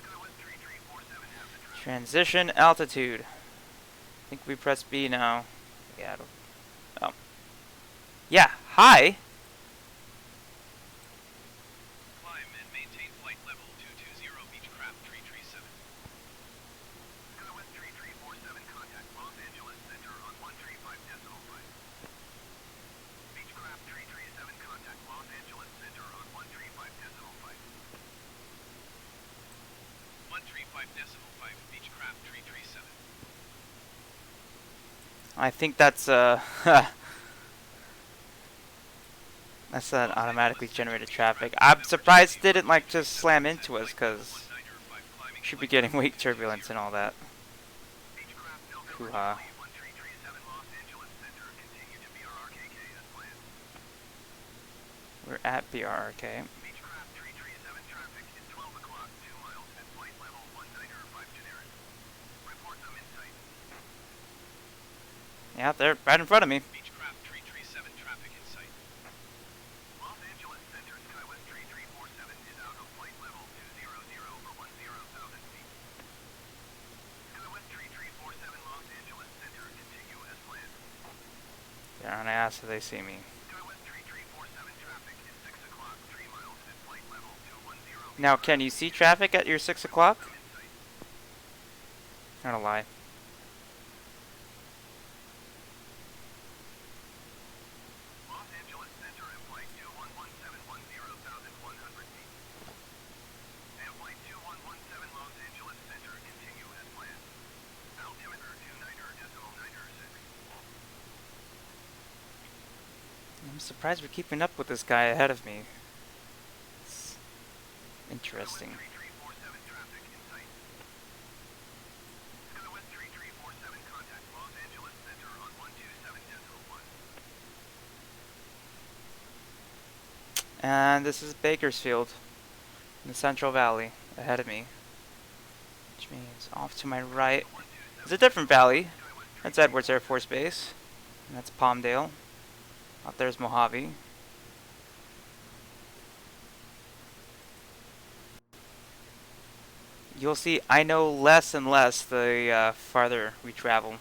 Skywest 3347 have the traffic. Transition altitude. I think we press B now. Yeah. Oh. Yeah. Hi. Climb and maintain flight level 220 Beechcraft 337. Skywest 3347 contact Los Angeles Center on 135.5. Beechcraft 337 contact Los Angeles Center on 135.5. 135.5 Beechcraft 337. I think that's that's that automatically generated traffic. I'm surprised it didn't like just slam into us, cause should be getting wake turbulence and all that. Hoo-ha. 1337 Los Angeles Center, continue to BRRKK as planned. We're at BRRK. Beechcraft 337 traffic is 12 o'clock, 2 miles at flight level 195 generis. Report them in sight. Yeah, they're right in front of me. Beechcraft 337 traffic in sight. Los Angeles Center Skywest 3347 is out of flight level 200 over 10,000 feet. Skywest 3347 Los Angeles Center, continue as planned. They're on ass if they see me. Skywest 3347 traffic is 6 o'clock, 3 miles at flight level 210. Now, can you see traffic at your 6 o'clock? Not a lie. Los Angeles Center and flight 211710,100 feet. And flight 2117 Los Angeles Center, continue as planned. Altimeter 29.906. I'm surprised we're keeping up with this guy ahead of me. It's interesting. Skywest 3347 traffic in sight. Skywest 3347 contact Los Angeles Center on 127.1. And this is Bakersfield in the Central Valley ahead of me, which means off to my right is a different valley. That's Edwards Air Force Base, and that's Palmdale. Out there's Mojave. You'll see I know less and less the farther we travel.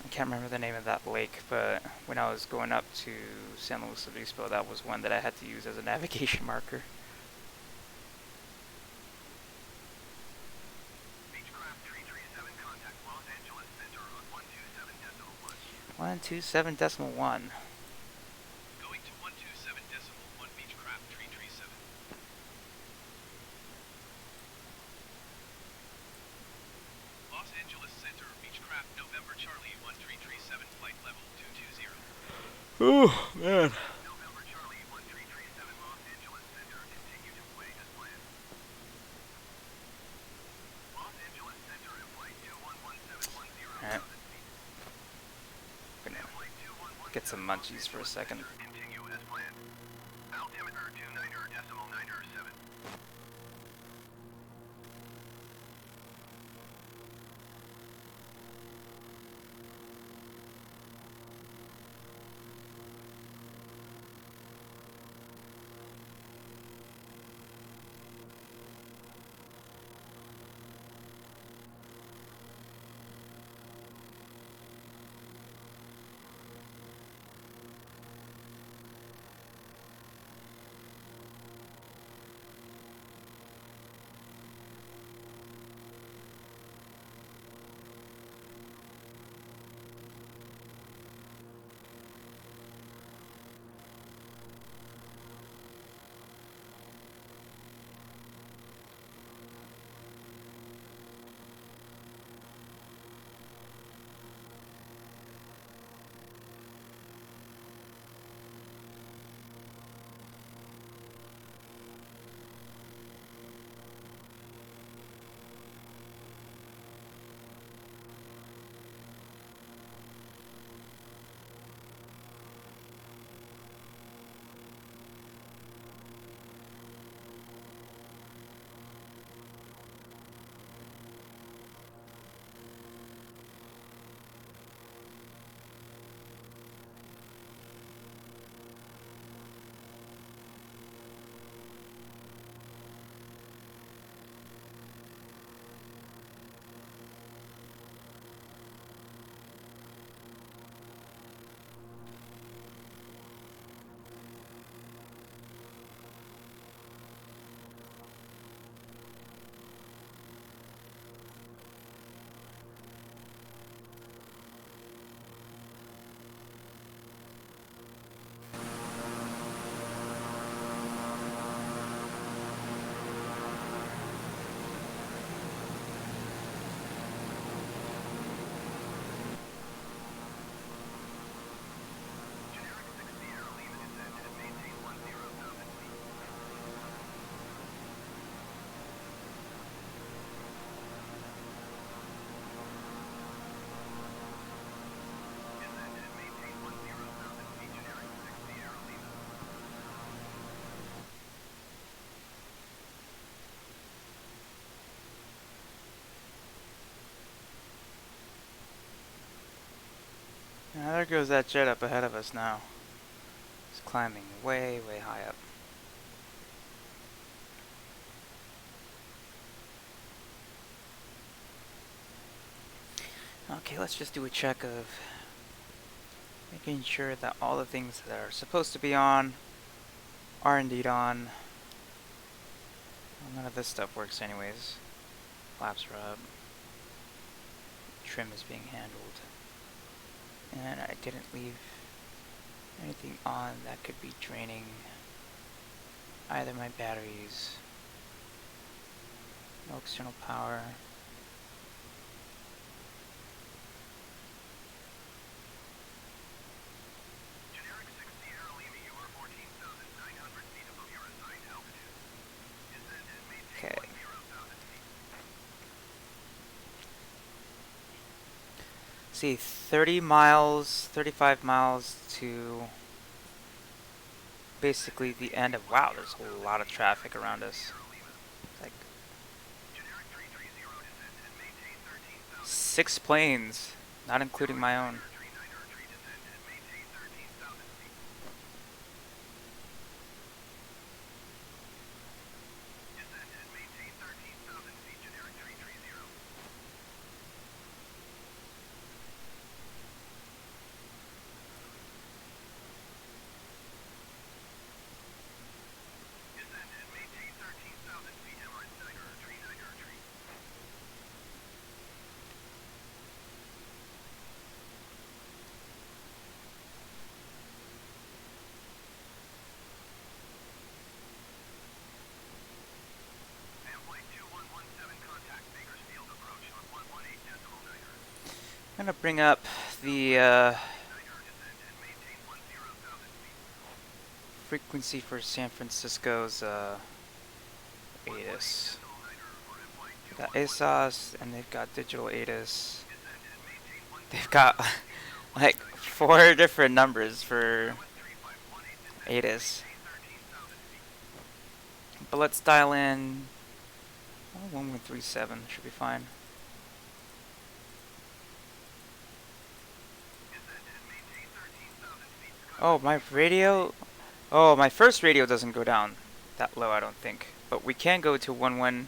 I can't remember the name of that lake, but when I was going up to San Luis Obispo, that was one that I had to use as a navigation marker. Beechcraft 337 contact Los Angeles Center on 127.1. 127.1. Going to 127.1 Beechcraft 337. Los Angeles Center, Beechcraft November Charlie 1337 flight level 220. Oh man. November Charlie 1337 Los Angeles Center, continue to flight as planned. Los Angeles Center and flight 211710,000 Alright. feet. Gonna And flight 2117 get some munchies for a second. continue as planned. Altimeter 29.907. There goes that jet up ahead of us now. It's climbing way, way high up. Okay, let's just do a check of making sure that all the things that are supposed to be on are indeed on. Well, none of this stuff works anyways. Flaps are up. Trim is being handled. And I didn't leave anything on that could be draining either my batteries. No external power. Generic 6 Sierra Lima, you are 14,900 feet above your assigned altitude. Descend and maintain Okay. 10,000 feet. See, 30 miles, 35 miles to basically the end of, wow, there's a lot of traffic around us. Like Generic 330, descend and maintain 13,000. 6 planes, not including my own. 39 descend and maintain 13,000 feet. Descend and maintain 13,000 feet, generic 330. Descend and maintain 13,000 feet, Emirates 39 tree. Flight 2117 contact Bakersfield approach on 118.9. I'm gonna bring up the Descend and maintain 10,000 feet. frequency for San Francisco's ATIS. They've got ASOS and they've got digital ATIS. They've got like 4 different numbers for ATIS. But let's dial in 1137, should be fine. Oh, my radio? Oh, my first radio doesn't go down that low, I don't think. But we can go to 118.85.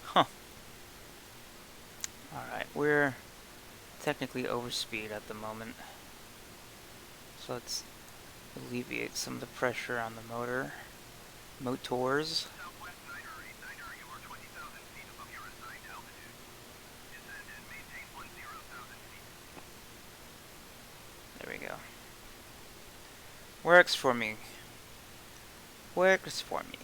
Huh. Alright, we're technically over speed at the moment. So let's alleviate some of the pressure on the motors. Southwest Niner 89, you are 20,000 feet above your assigned altitude. Descend and maintain 10,000 feet. There we go. Works for me. Works for me.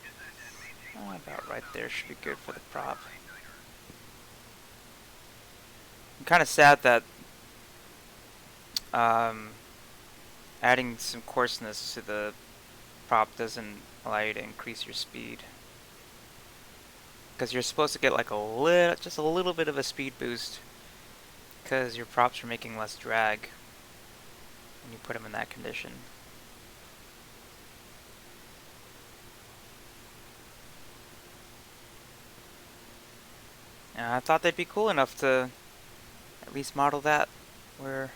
Descend and maintain Oh, about right there should be good for the prop. I'm kind of sad that adding some coarseness to the prop doesn't allow you to increase your speed. Because you're supposed to get like just a little bit of a speed boost. Because your props are making less drag when you put them in that condition. And I thought they'd be cool enough to at least model that. We're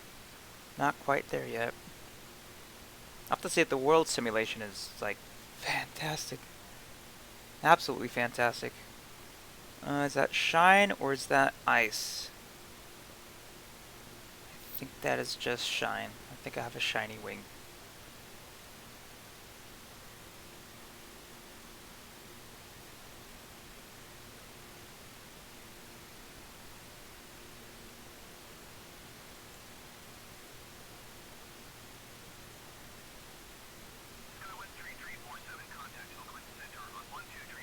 not quite there yet. I have to say that the world simulation is like fantastic. Absolutely fantastic. Is that shine or is that ice? I think that is just shine. I think I have a shiny wing. Skywest 3347 contact Oakland Center on 123.8.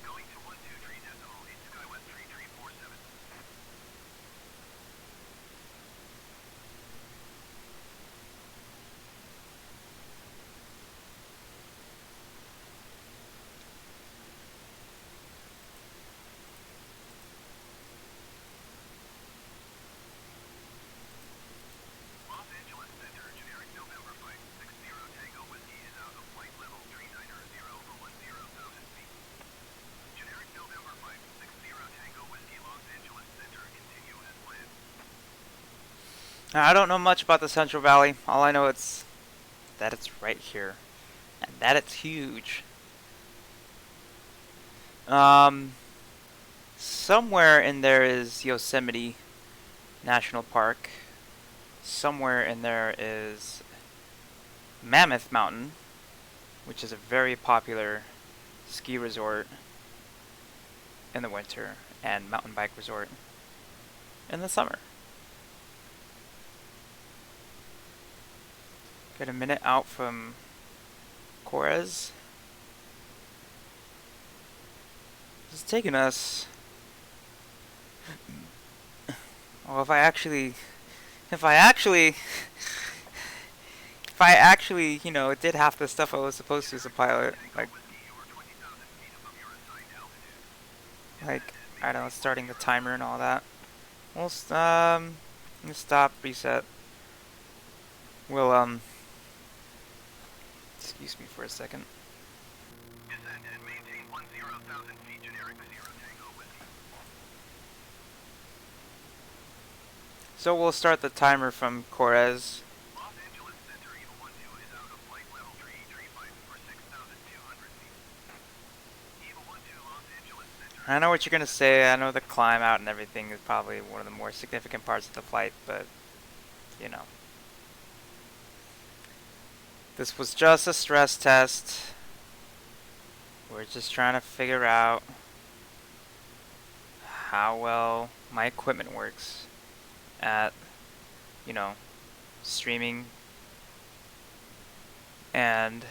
Going to 123.7 I don't know much about the Central Valley. All I know is that it's right here, and that it's huge. Um, Somewhere in there is Yosemite National Park. Somewhere in there is Mammoth Mountain, which is a very popular ski resort in the winter and mountain bike resort in the summer. Get a minute out from Corez. It's taking us. Well, if I actually, if I actually, did half the stuff I was supposed to as a pilot, like, I don't know, starting the timer and all that. We'll, let me stop, reset. We'll, excuse me for a second. Descend and maintain 10,000 feet, generic 0 Tango Whiskey. So we'll start the timer from Corez. Los Angeles Center, Eva 12 is out of flight level 335 for 6,200 feet. Eva 12, Los Angeles Center. I know what you're gonna say. I know the climb out and everything is probably one of the more significant parts of the flight, but, you know. This was just a stress test. We're just trying to figure out how well my equipment works at, streaming and,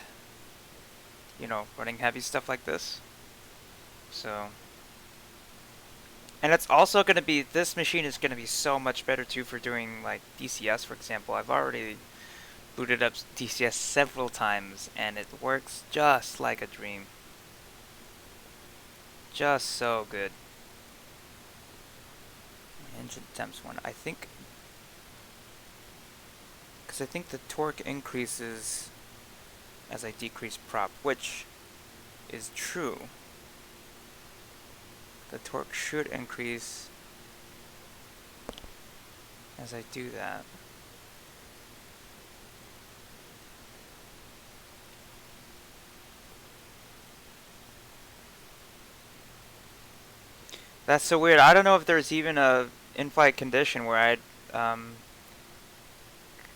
running heavy stuff like this. So, and it's also going to be, this machine is going to be so much better too for doing like DCS, for example. I've already booted up DCS several times and it works just like a dream. Just so good. Engine temps one, I think, because I think the torque increases as I decrease prop, which is true. The torque should increase as I do that. That's so weird. I don't know if there's even a in-flight condition where I'd,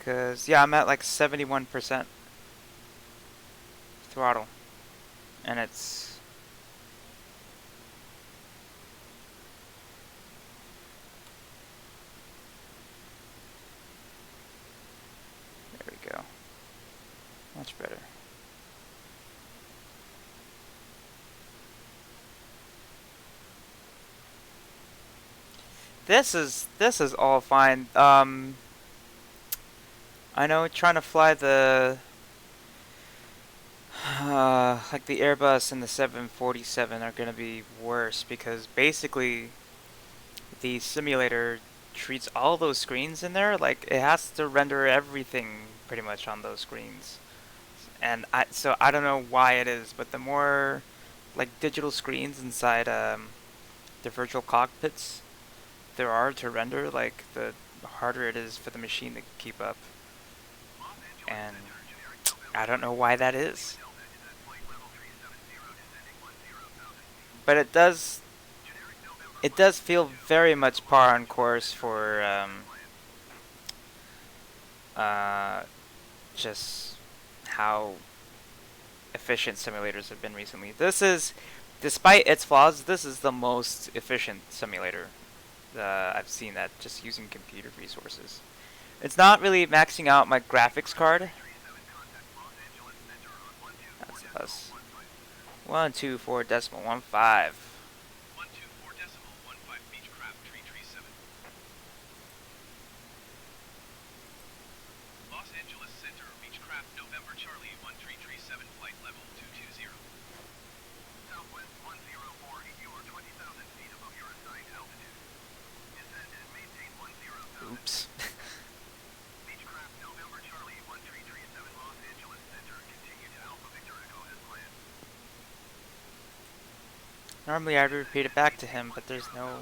cause yeah, I'm at like 71% throttle, and it's there we go, much better. This is all fine. I know trying to fly the like the Airbus and the 747 are gonna be worse because basically the simulator treats all those screens in there like it has to render everything pretty much on those screens. And so I don't know why it is, but the more like digital screens inside the virtual cockpits there are to render, like the harder it is for the machine to keep up. And I don't know why that is. But it does feel very much par on course for just how efficient simulators have been recently. This is, despite its flaws, this is the most efficient simulator I've seen that just using computer resources. It's not really maxing out my graphics card. That's us. 124.15. 124.15 Beechcraft 337. Los Angeles Center, Beechcraft November Charlie 1337, flight level 220. Southwest 104, you are 20,000 feet above your assigned altitude. Descend and maintain 10,000. Oops. Beechcraft November Charlie 1337, Los Angeles Center, continue to Alpha Victor Echo as planned. Normally I'd repeat it back to him, but there's no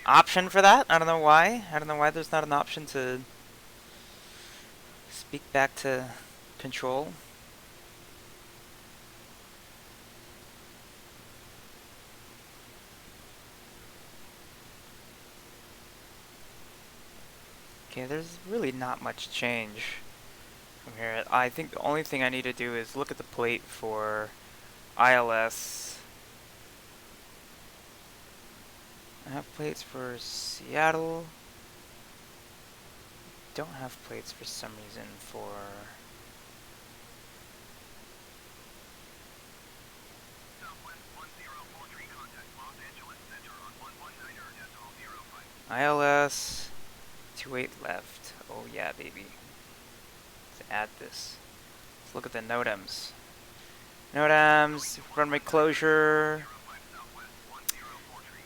option for that. I don't know why. I don't know why there's not an option to speak back to control. Okay, there's really not much change from here. I think the only thing I need to do is look at the plate for ILS. I have plates for Seattle. Don't have plates for some reason for Southwest 1043 contact Los Angeles Center on 119.05. ILS. 28 left. Oh yeah, baby. Let's add this. Let's look at the NOTAMs. NOTAMs, runway closure,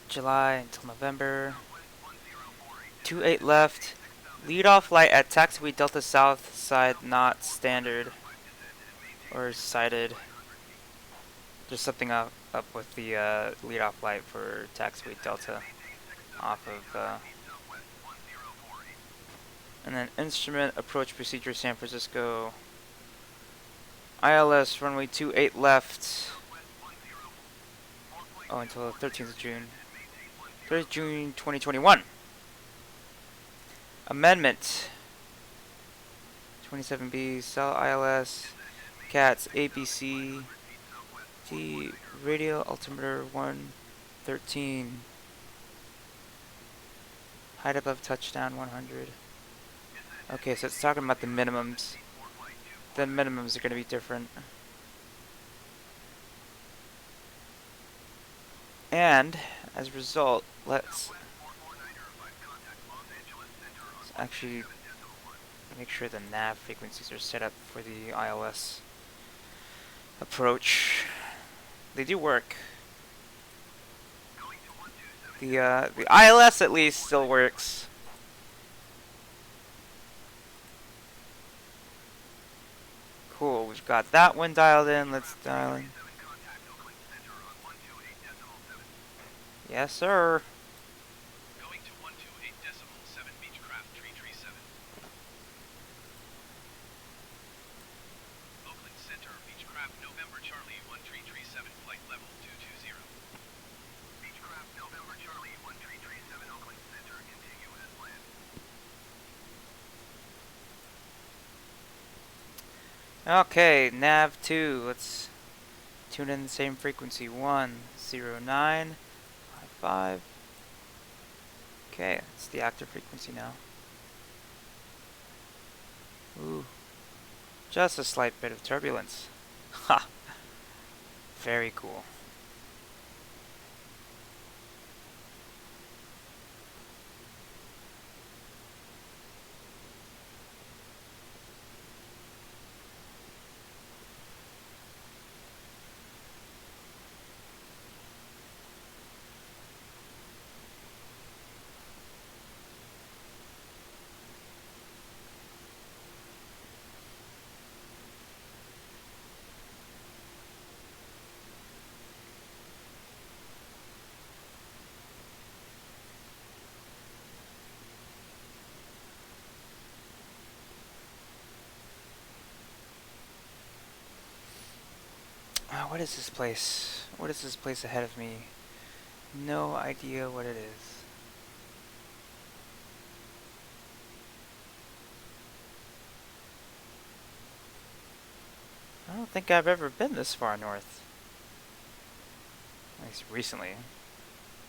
July until November. 28 left. Lead off light at taxiway Delta South side not standard or sighted. There's something up with the lead off light for taxiway Delta off of and then instrument approach procedure San Francisco. ILS runway 28 left. Oh, until the 13th of June. 3rd June 2021. Amendment 27B, cell ILS, CATS, ABC, T, radial altimeter 113, height above touchdown 100. Okay, so it's talking about the minimums. The minimums are going to be different. And, as a result, let's actually make sure the nav frequencies are set up for the ILS approach. They do work. The ILS at least still works. Cool, we've got that one dialed in. Let's dial in. Yes, sir. Going to 128.7 Beechcraft 337. Oakland Center, Beechcraft November Charlie 1337, flight level 220. Beechcraft November Charlie 1337, Oakland Center, continue as planned. Okay, nav 2. Let's tune in the same frequency. 109.55. Okay, it's the active frequency now. Ooh. Just a slight bit of turbulence. Ha! Very cool. What is this place? What is this place ahead of me? No idea what it is. I don't think I've ever been this far north. At least recently.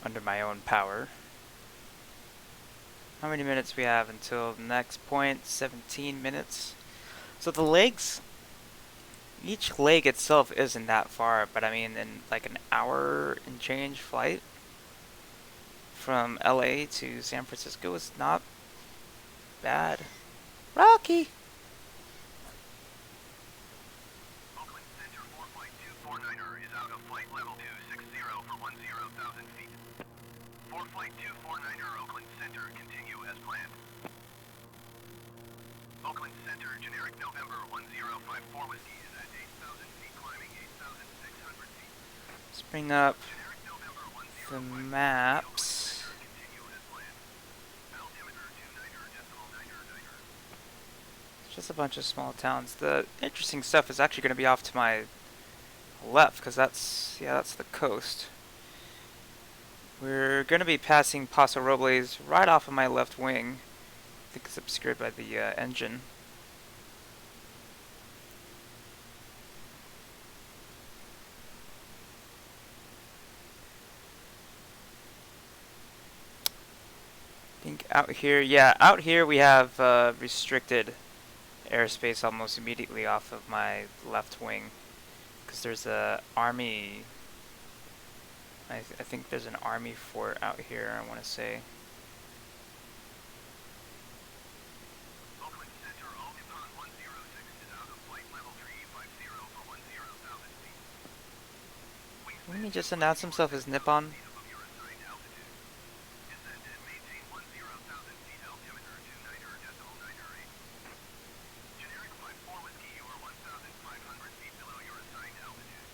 Under my own power. How many minutes we have until the next point? 17 minutes. So the legs, each leg itself isn't that far, but I mean in like an hour and change flight from LA to San Francisco is not bad. Rocky! Oakland Center 4 flight 249er is out of flight level 260 for 10,000 feet. 4 flight 249er, Oakland Center, continue as planned. Oakland Center, generic November 1054 whiskey is at 8,000 feet, climbing 8,600 feet. Let's bring up Generic November the 1054 maps. continue as Just a bunch of small towns. The interesting stuff is actually going to be off to my left, because that's the coast. We're going to be passing Paso Robles right off of my left wing. I think it's obscured by the engine. I think out here, yeah, out here we have restricted airspace almost immediately off of my left wing, because there's a army. I think there's an army fort out here, I want to say. Oakland Center, all Nippon 106 is out of flight level 350 for 10,000 feet. Didn't he just announce himself as Nippon? Above your assigned altitude. Descend and maintain 10,000 feet altimeter 29.908. Generic 54 Whiskey, you are 1,500 feet below your assigned altitude.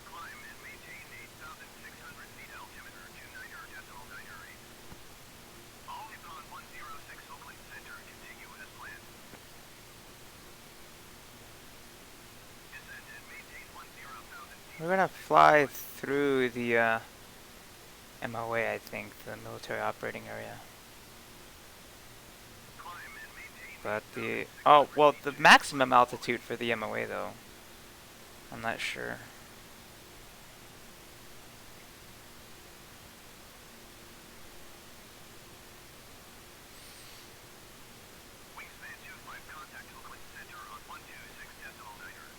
Climb and maintain 8,600 feet altimeter 29.908. All Nippon 106 Oakland Center, continue as planned. Descend and maintain 10,000 feet. We're gonna fly through the MOA, I think, the military operating area. Climb and maintain But the maximum altitude for the MOA though, I'm not sure. Wingspan 25, contact Oakland Center on 126.9er.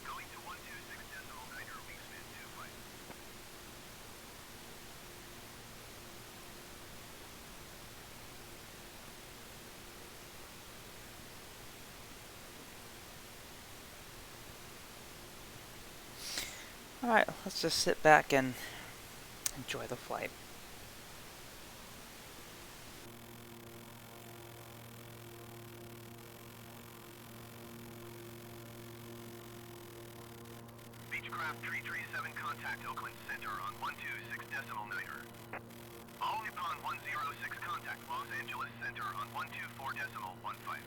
Going to 126.9er, wingspan 25. Alright, let's just sit back and enjoy the flight. Beechcraft 337, contact Oakland Center on 126.9er. All Nippon 106, contact Los Angeles Center on 124.15.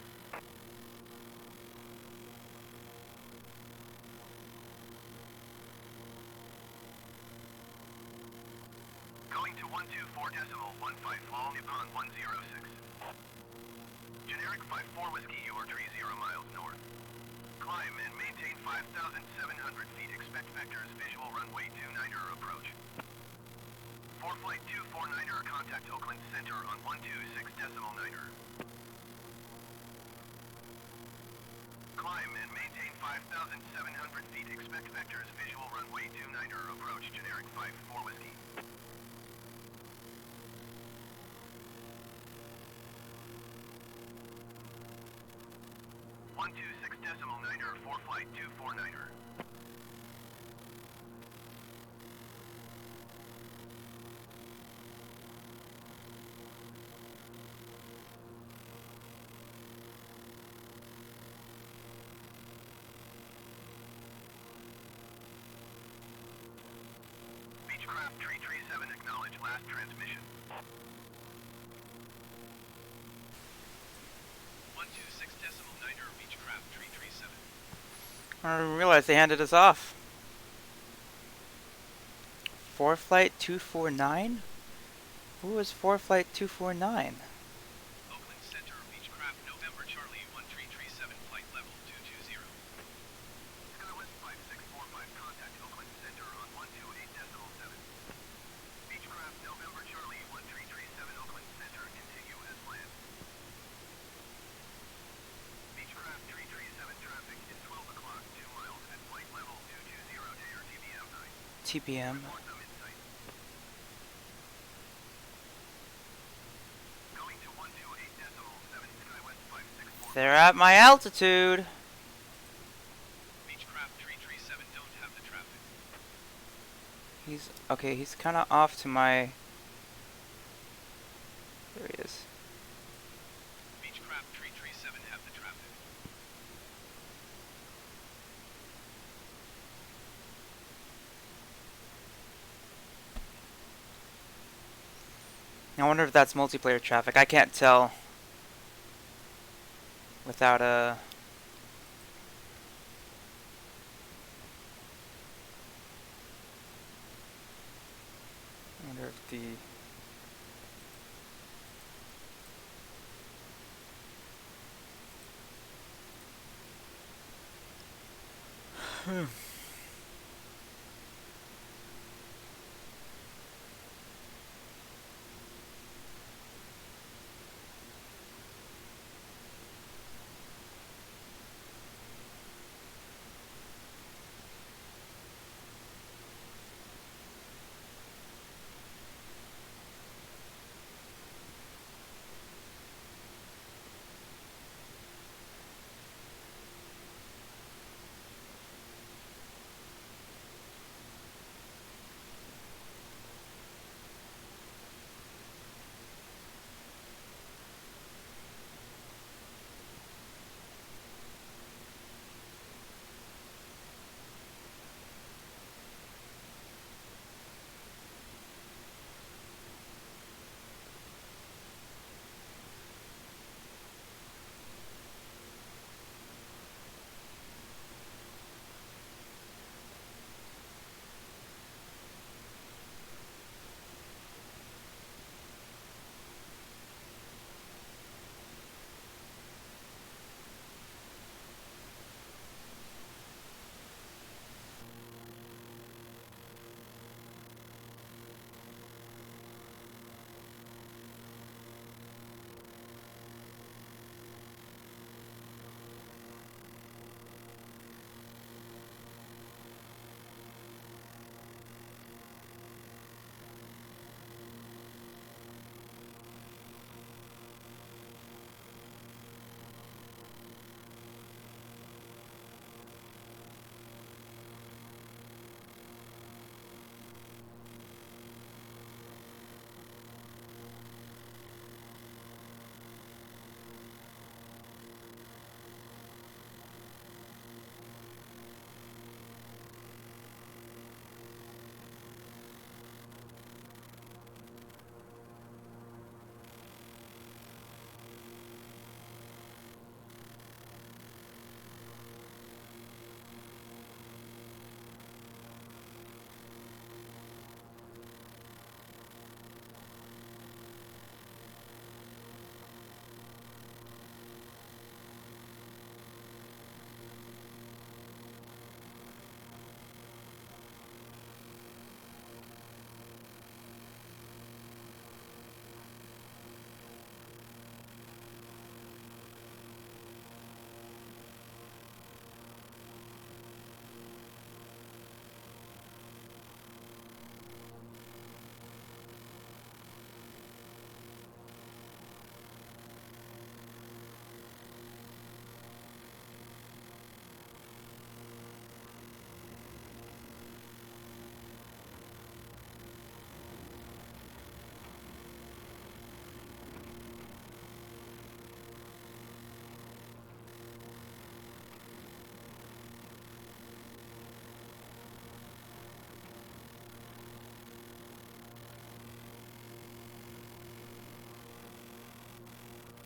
Going to 124.15, all Nippon 106. Generic 54 Whiskey, you are 30 miles north. Climb and maintain 5,700 feet, expect vectors, visual runway 29er approach. For flight 249er, contact Oakland Center on 126.9er. Climb and maintain 5,700 feet, expect vectors, visual runway 29er approach, generic 54 Whiskey. .9er for flight 249er. Beechcraft 337, acknowledge last transmission. 126.9er, Beechcraft 337. I didn't realize they handed us off. For flight 249? Who was for flight 249? Oakland Center, Beechcraft, November Charlie 1337, flight level 220. Skywest 5645, contact Oakland Center on 128.7. Beechcraft, November Charlie 1337, Oakland Center, continue as planned. Beechcraft 337, traffic is 12 o'clock, 2 miles at flight level 220 to air TBM 9. TPM. Report them in sight. Going to 128.7, Skywest 564. They're at my altitude. Beechcraft 337 don't have the traffic. He's okay, he's kind of off to my. There he is. Beechcraft 337 have the traffic. I wonder if that's multiplayer traffic. I can't tell without a. I wonder if the.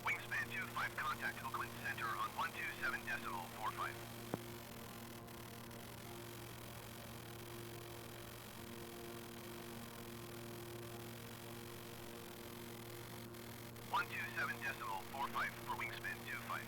Wingspan 25, contact Oakland Center on 127.45. 127.45 for wingspan 25.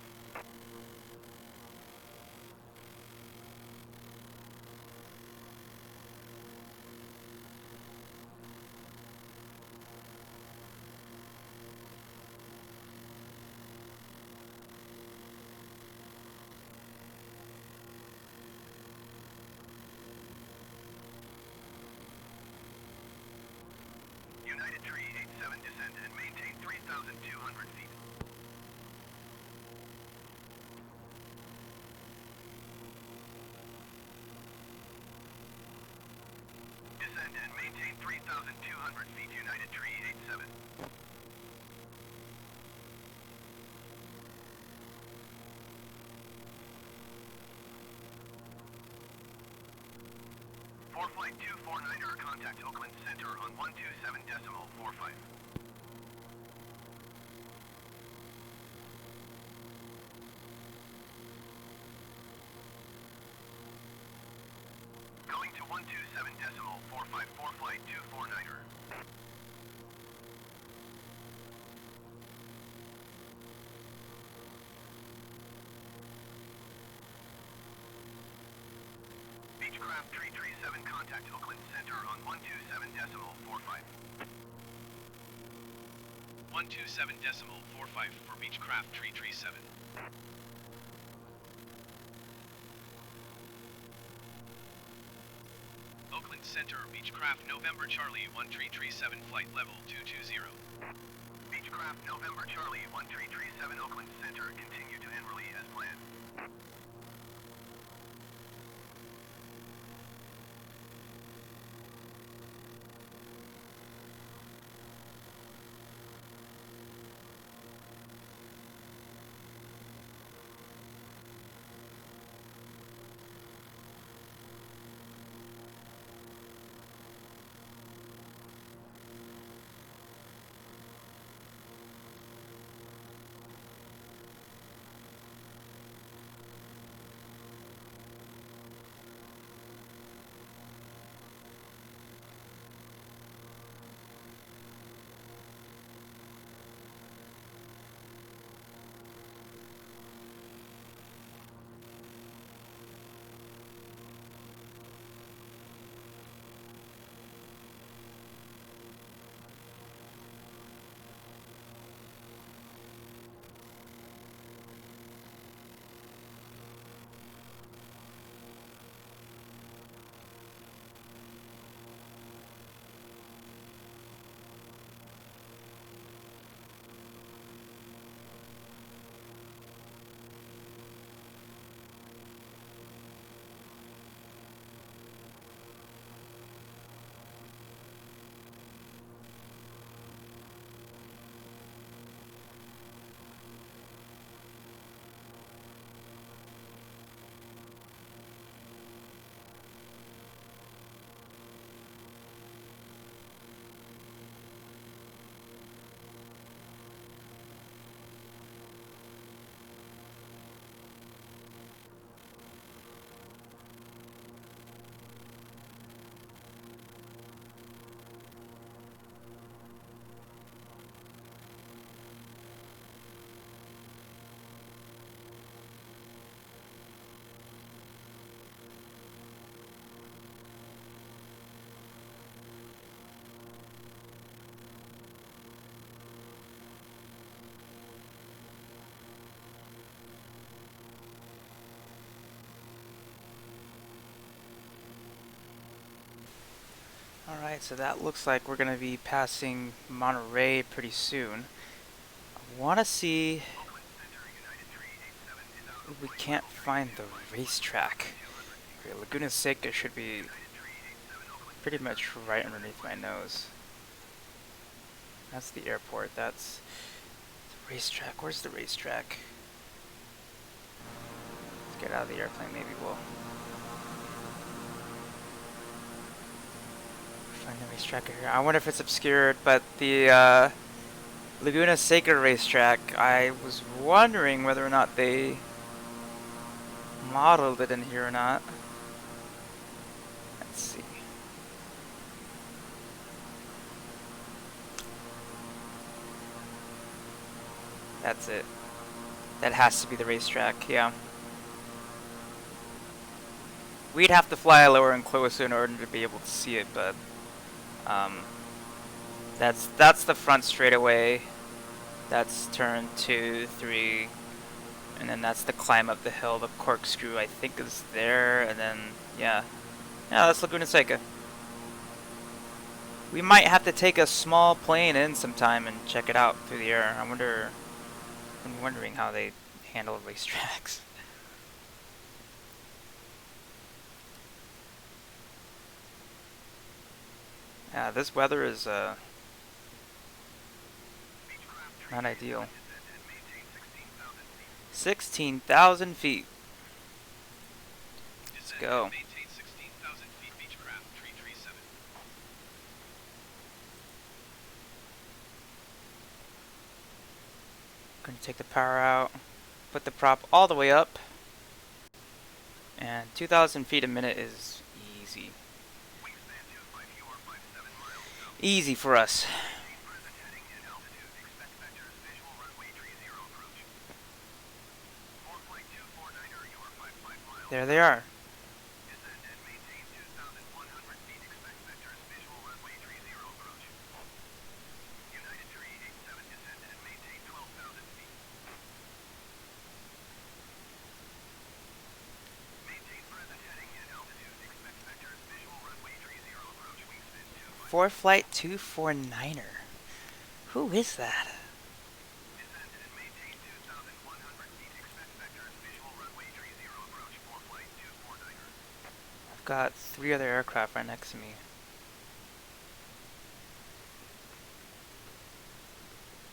United Tree 87, descend and maintain 3,200 feet. Descend and maintain 3,200 feet, United Tree 87. 4 Flight 249er, contact Oakland Center on 127.45. 127.454 flight 249er. Beechcraft 337 contact Oakland Center on 127.45. 127.45 for Beechcraft 337. Oakland Center, Beechcraft November Charlie 1337 flight level 220. Beechcraft November Charlie 1337 Oakland Center, continue to Enderley as planned. Alright, so that looks like we're going to be passing Monterey pretty soon. I want to see if we can't find the racetrack. Okay, Laguna Seca should be pretty much right underneath my nose. That's the airport, that's the racetrack. Where's the racetrack? Let's get out of the airplane, maybe we'll find the racetrack here. I wonder if it's obscured, but the Laguna Seca racetrack, I was wondering whether or not they modeled it in here or not. Let's see. That's it. That has to be the racetrack, yeah. We'd have to fly lower and closer in order to be able to see it, but that's the front straightaway. That's turn 2, 3, and then that's the climb up the hill. The corkscrew, I think, is there, and then yeah, that's Laguna Seca. We might have to take a small plane in sometime and check it out through the air. I'm wondering how they handle racetracks. Yeah, this weather is not ideal. 16,000 feet. Let's go. Gonna take the power out, put the prop all the way up, and 2,000 feet a minute is easy. Easy for us. Maintain present heading and altitude. Expect vectors. Visual runway 30 approach. For flight 249er, you are 55 miles. There they are. Descend and maintain 2,100 feet. Expect vectors. Visual runway 30 approach. United 387, descend and maintain 12,000 feet. Maintain present heading and altitude. Expect vectors. Visual runway 30 approach. Wingspan 25. For flight 249er. Who is that? Descend and maintain 2,100 feet. Expect vectors. Visual runway 30 approach. For flight 249er. I've got 3 other aircraft right next to me.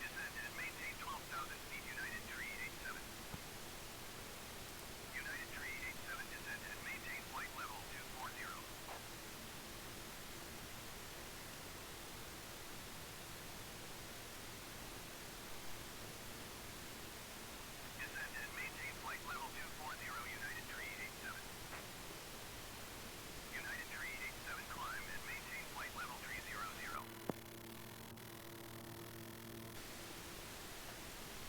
Descend and maintain 12,000 feet. United 387. United 387, descend and maintain flight level 240. Descend and maintain flight level 240, United 387. United 387, climb and maintain flight level 300.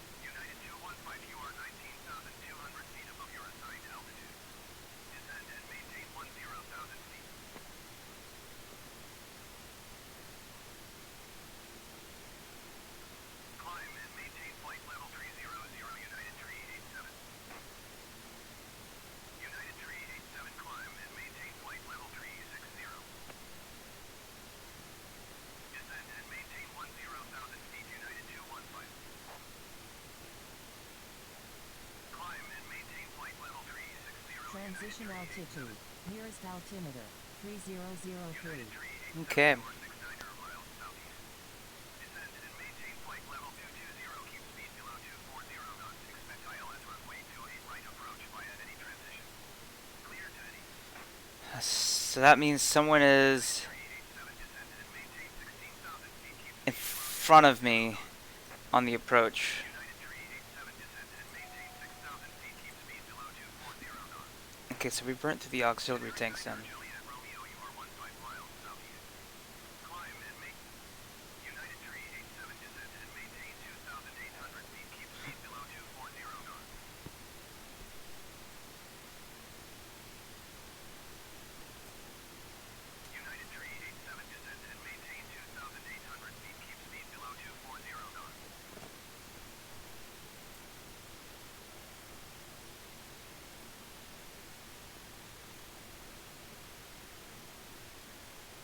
United 215, you are 19,200 feet above your assigned altitude. Descend and maintain 10,000 feet. Climb and maintain flight level 300, United 387. United 387, climb and maintain flight level 360. Descend and maintain 10,000 feet, United 215. Climb and maintain flight level 360. Transition altitude. Nearest altimeter. 3003. Okay. miles southeast. Descend and maintain flight level 220. Keep speed below 240 knots. Expect ILS runway 28 right approach via any transition. Clear to any. So that means someone is 387, descend and maintain 16,000 feet. Keep in speed below front of me on the approach. United 387, descend and maintain 6,000 feet. Keep speed below 240 knots. Okay, so we burnt through the auxiliary tanks then. Juliet Romeo, you are 15 miles southeast. Climb and make United 387, descend and maintain 2,800 feet. Keep speed below 240 knots. United 387, descend and maintain 2,800 feet. Keep speed below 240 knots.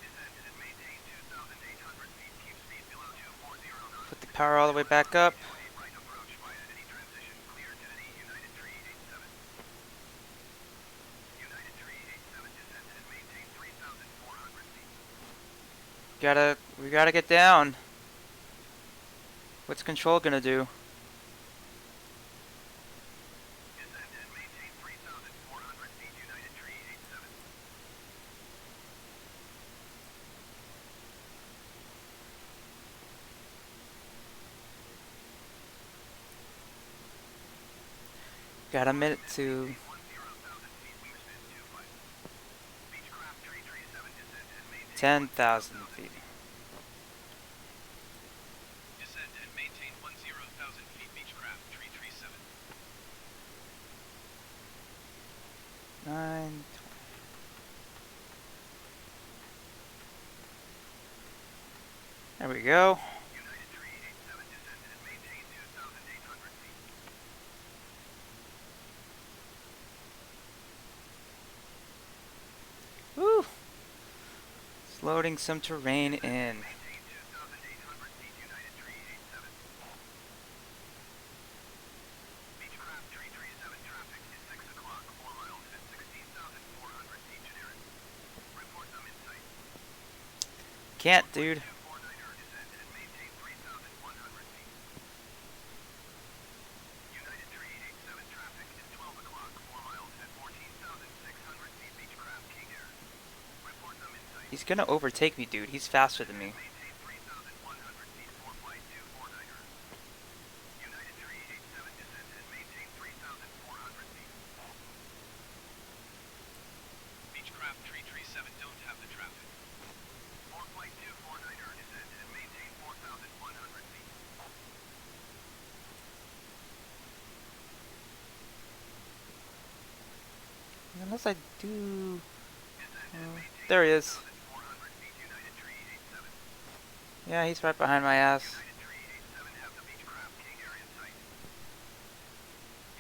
Descend and maintain 2,800 feet. Keep speed below 240 knots. Put the power all the way back up. Right approach via any transition. Clear to any United 387. United 387, descend and maintain 3,400 feet. We gotta get down. What's control gonna do? Descend and maintain 3,400 feet. United 387. Got a minute to 10,000 feet. Wingspan 25. Beechcraft 337, descend and maintain 10,000 feet. Descend and maintain 10,000 feet. Beechcraft 337. 9. There we go. United 387, descend and maintain 2,800 feet. Woo! It's loading some terrain in. Maintain 2,800 feet. United 387. Beechcraft 337, traffic is 6 o'clock, 4 miles at 16,400 feet generic. Report them in sight. Can't, dude. 249er, descend and maintain 3,100 feet. United 387, traffic is 12 o'clock, 4 miles at 14,600 feet. Beechcraft King Air. Report them in sight. He's gonna overtake me, dude. He's faster than me. Maintain 3,100 feet for flight 249er. United 387, descend and maintain 3,400 feet. Beechcraft 337 don't have the traffic. For flight 249er, descend guess I do. There he is. 400 feet, United Tree 87. Yeah, he's right behind my ass. United Tree 87, have the Beechcraft King Air in sight.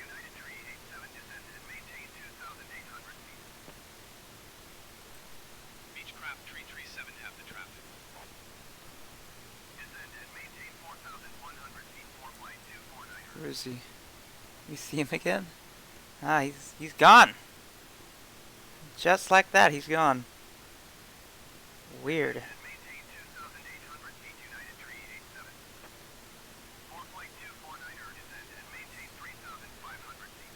United Tree 87, descend and maintain 2,800 feet. Beechcraft Tree 37, have the traffic. Descend and maintain 4,100 feet, 4 flight 249er. Where is he? You see him again? Ah, he's gone. Just like that, he's gone. Weird. And maintain 2,800 feet, United Tree 87. 4 flight 249er, descend and maintain 3,500 feet.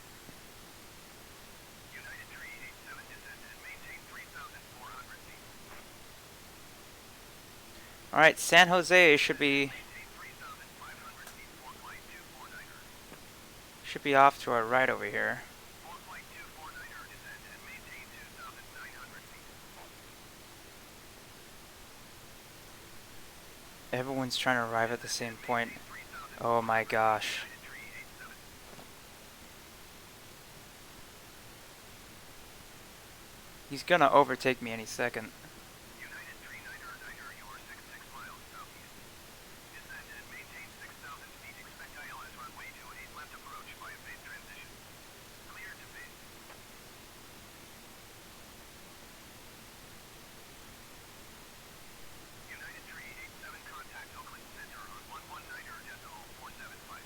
United Tree 87, descend and maintain 3,400 feet. All right, San Jose should be Maintain 3,500 feet, 4 flight 249er. off to our right over here. 4 flight 249er, descend and maintain 2,900 feet. Everyone's trying to arrive at the same point. 3,000 Oh my gosh. United Tree 87. He's gonna overtake me any second. United Tree 9er, you are 66 miles southeast. Descend and maintain 6,000 feet. Expect ILS runway 28 left approach via phase transition. Clear to phase. United Tree 87, contact Oakland Center on 119.475.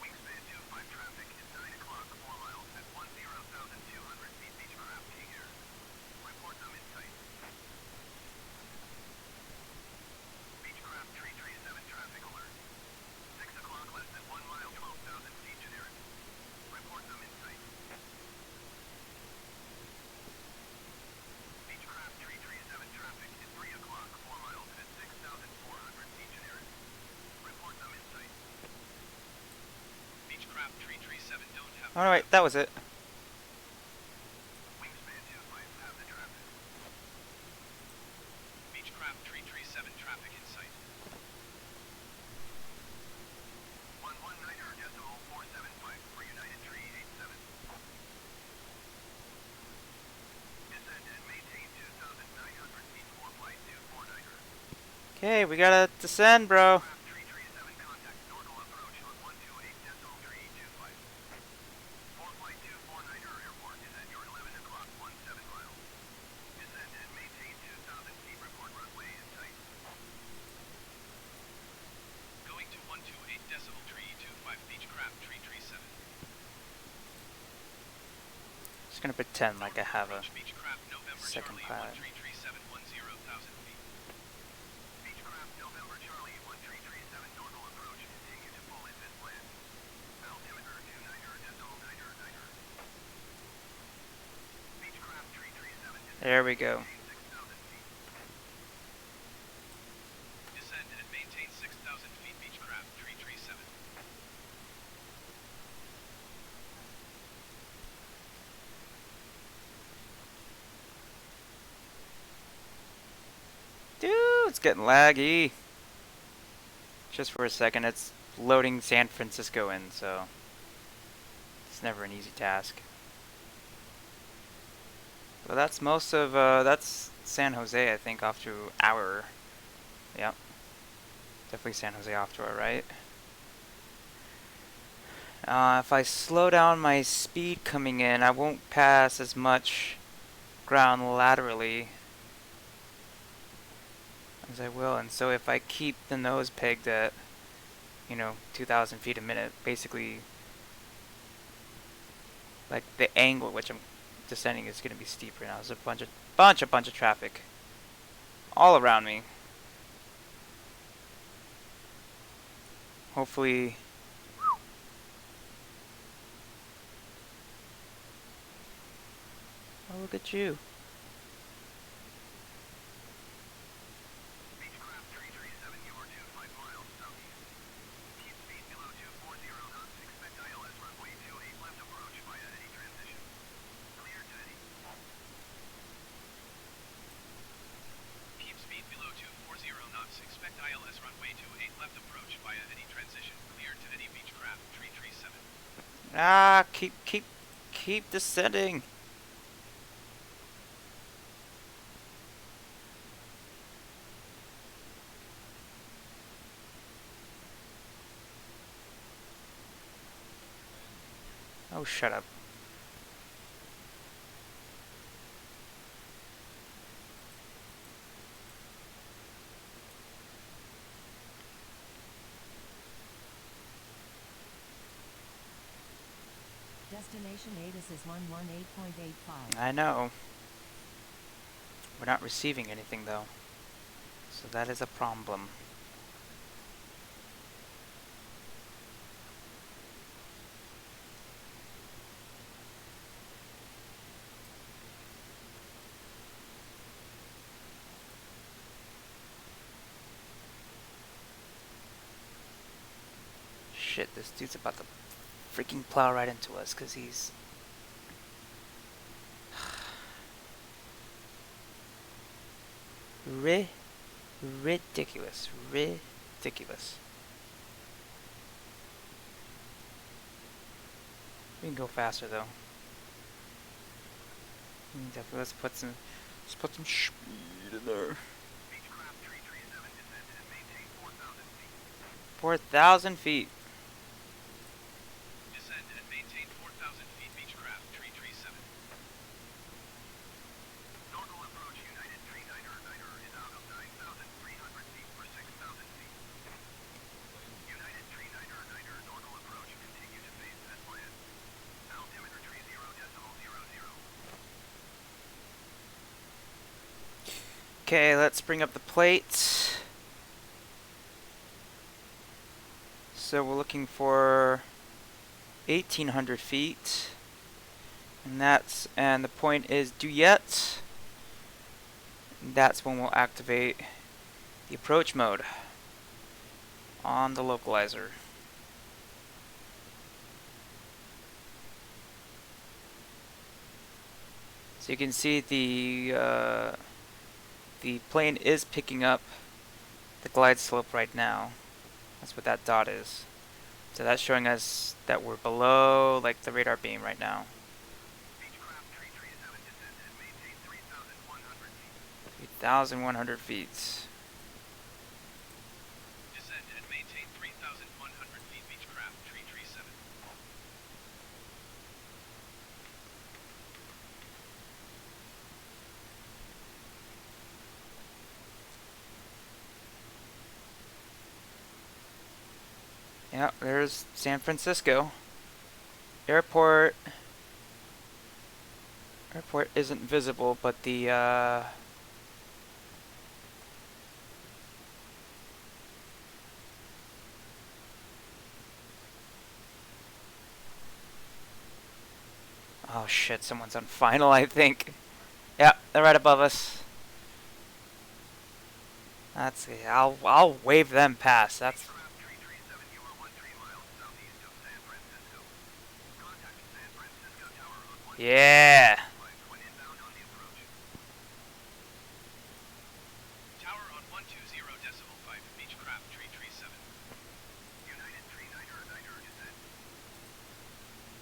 Wingspan 25 traffic is 9 o'clock, 4 miles at 10,200 feet. Beechcraft King Air. Report them in sight. Beechcraft Tree 37 traffic alert. 6 o'clock, less than 1 mile, 12,000 feet generic. Report them in sight. Beechcraft Tree 37 traffic is 3 o'clock, 4 miles at 6,400 feet generic. Report them in sight. Beechcraft Tree 37 don't have. All right, that was it. Wingspan 25, have the traffic. Beechcraft Tree 37 traffic in sight. 119.475 for United Tree 87. Descend and maintain 2,900 feet, 4 flight 249er. Okay, we gotta descend, bro. Beechcraft Tree 37, contact Norgal approach on 128.325. 4 flight 249er, airport is at your 11 o'clock, 17 miles. Descend and maintain 2,000 feet, report runway in sight. Going to 128.325, Beechcraft Tree 37. Just gonna pretend like I have a Reach Beechcraft November second Charlie pilot. 133710,000 feet. Beechcraft November Charlie 1337 normal approach. Continue to pull in this plan. Altimeter 29er.9er. Beechcraft Tree 37 There we go. 6,000 feet. Descend and maintain 6,000 feet. Beechcraft Tree 37. Dude, it's getting laggy. Just for a second, it's loading San Francisco in, so it's never an easy task. But that's most of, that's San Jose, I think, off to our, yep. Definitely San Jose off to our right. If I slow down my speed coming in, I won't pass as much ground laterally as I will, and so if I keep the nose pegged at, 2,000 feet a minute, basically, like the angle at which I'm descending is going to be steeper now. There's a bunch of traffic all around me. Hopefully, oh, look at you. Beechcraft Tree 37, you are 25 miles southeast. Keep speed below 240 knots. Expect ILS runway 28 left approach via Eddy transition. Clear to Eddy. Keep speed below 240 knots. Expect ILS runway 28 left approach via Eddy transition. Clear to Eddy. Beechcraft Tree 37. Ah, Keep descending. Oh, shut up. Destination ATIS is 118.85. I know. We're not receiving anything though. So that is a problem. Shit, this dude's about to freaking plow right into us because he's... Ridiculous. Ridiculous. We can go faster though. Definitely let's put some speed in there. Beechcraft 337 descend and maintain 4,000 feet. 4,000 feet. Descend and maintain 4,000 feet. Beechcraft 337. Normal approach United 39er is out of 9,300 feet for 6,000 feet. United 39er normal approach. Continue to phase as planned. Altimeter 30.00. Okay, let's bring up the plate. So we're looking for 1,800 feet. And the point is Duyet. That's when we'll activate the approach mode on the localizer. So you can see the plane is picking up the glide slope right now. That's what that dot is. So that's showing us that we're below like the radar beam right now. Beechcraft 337 descend and maintain 3,100 feet. 3,100 feet. Descend and maintain 3,100 feet. Beechcraft 337. Yeah, there's San Francisco. Airport isn't visible, but the oh shit, someone's on final, I think. Yeah, they're right above us. That's I'll wave them past. That's Beechcraft 337, you are 13 miles southeast of San Francisco. Contact San Francisco Tower on 1. yeah. When inbound on the approach. Tower on 120.5. Beechcraft 337. United 39er descend.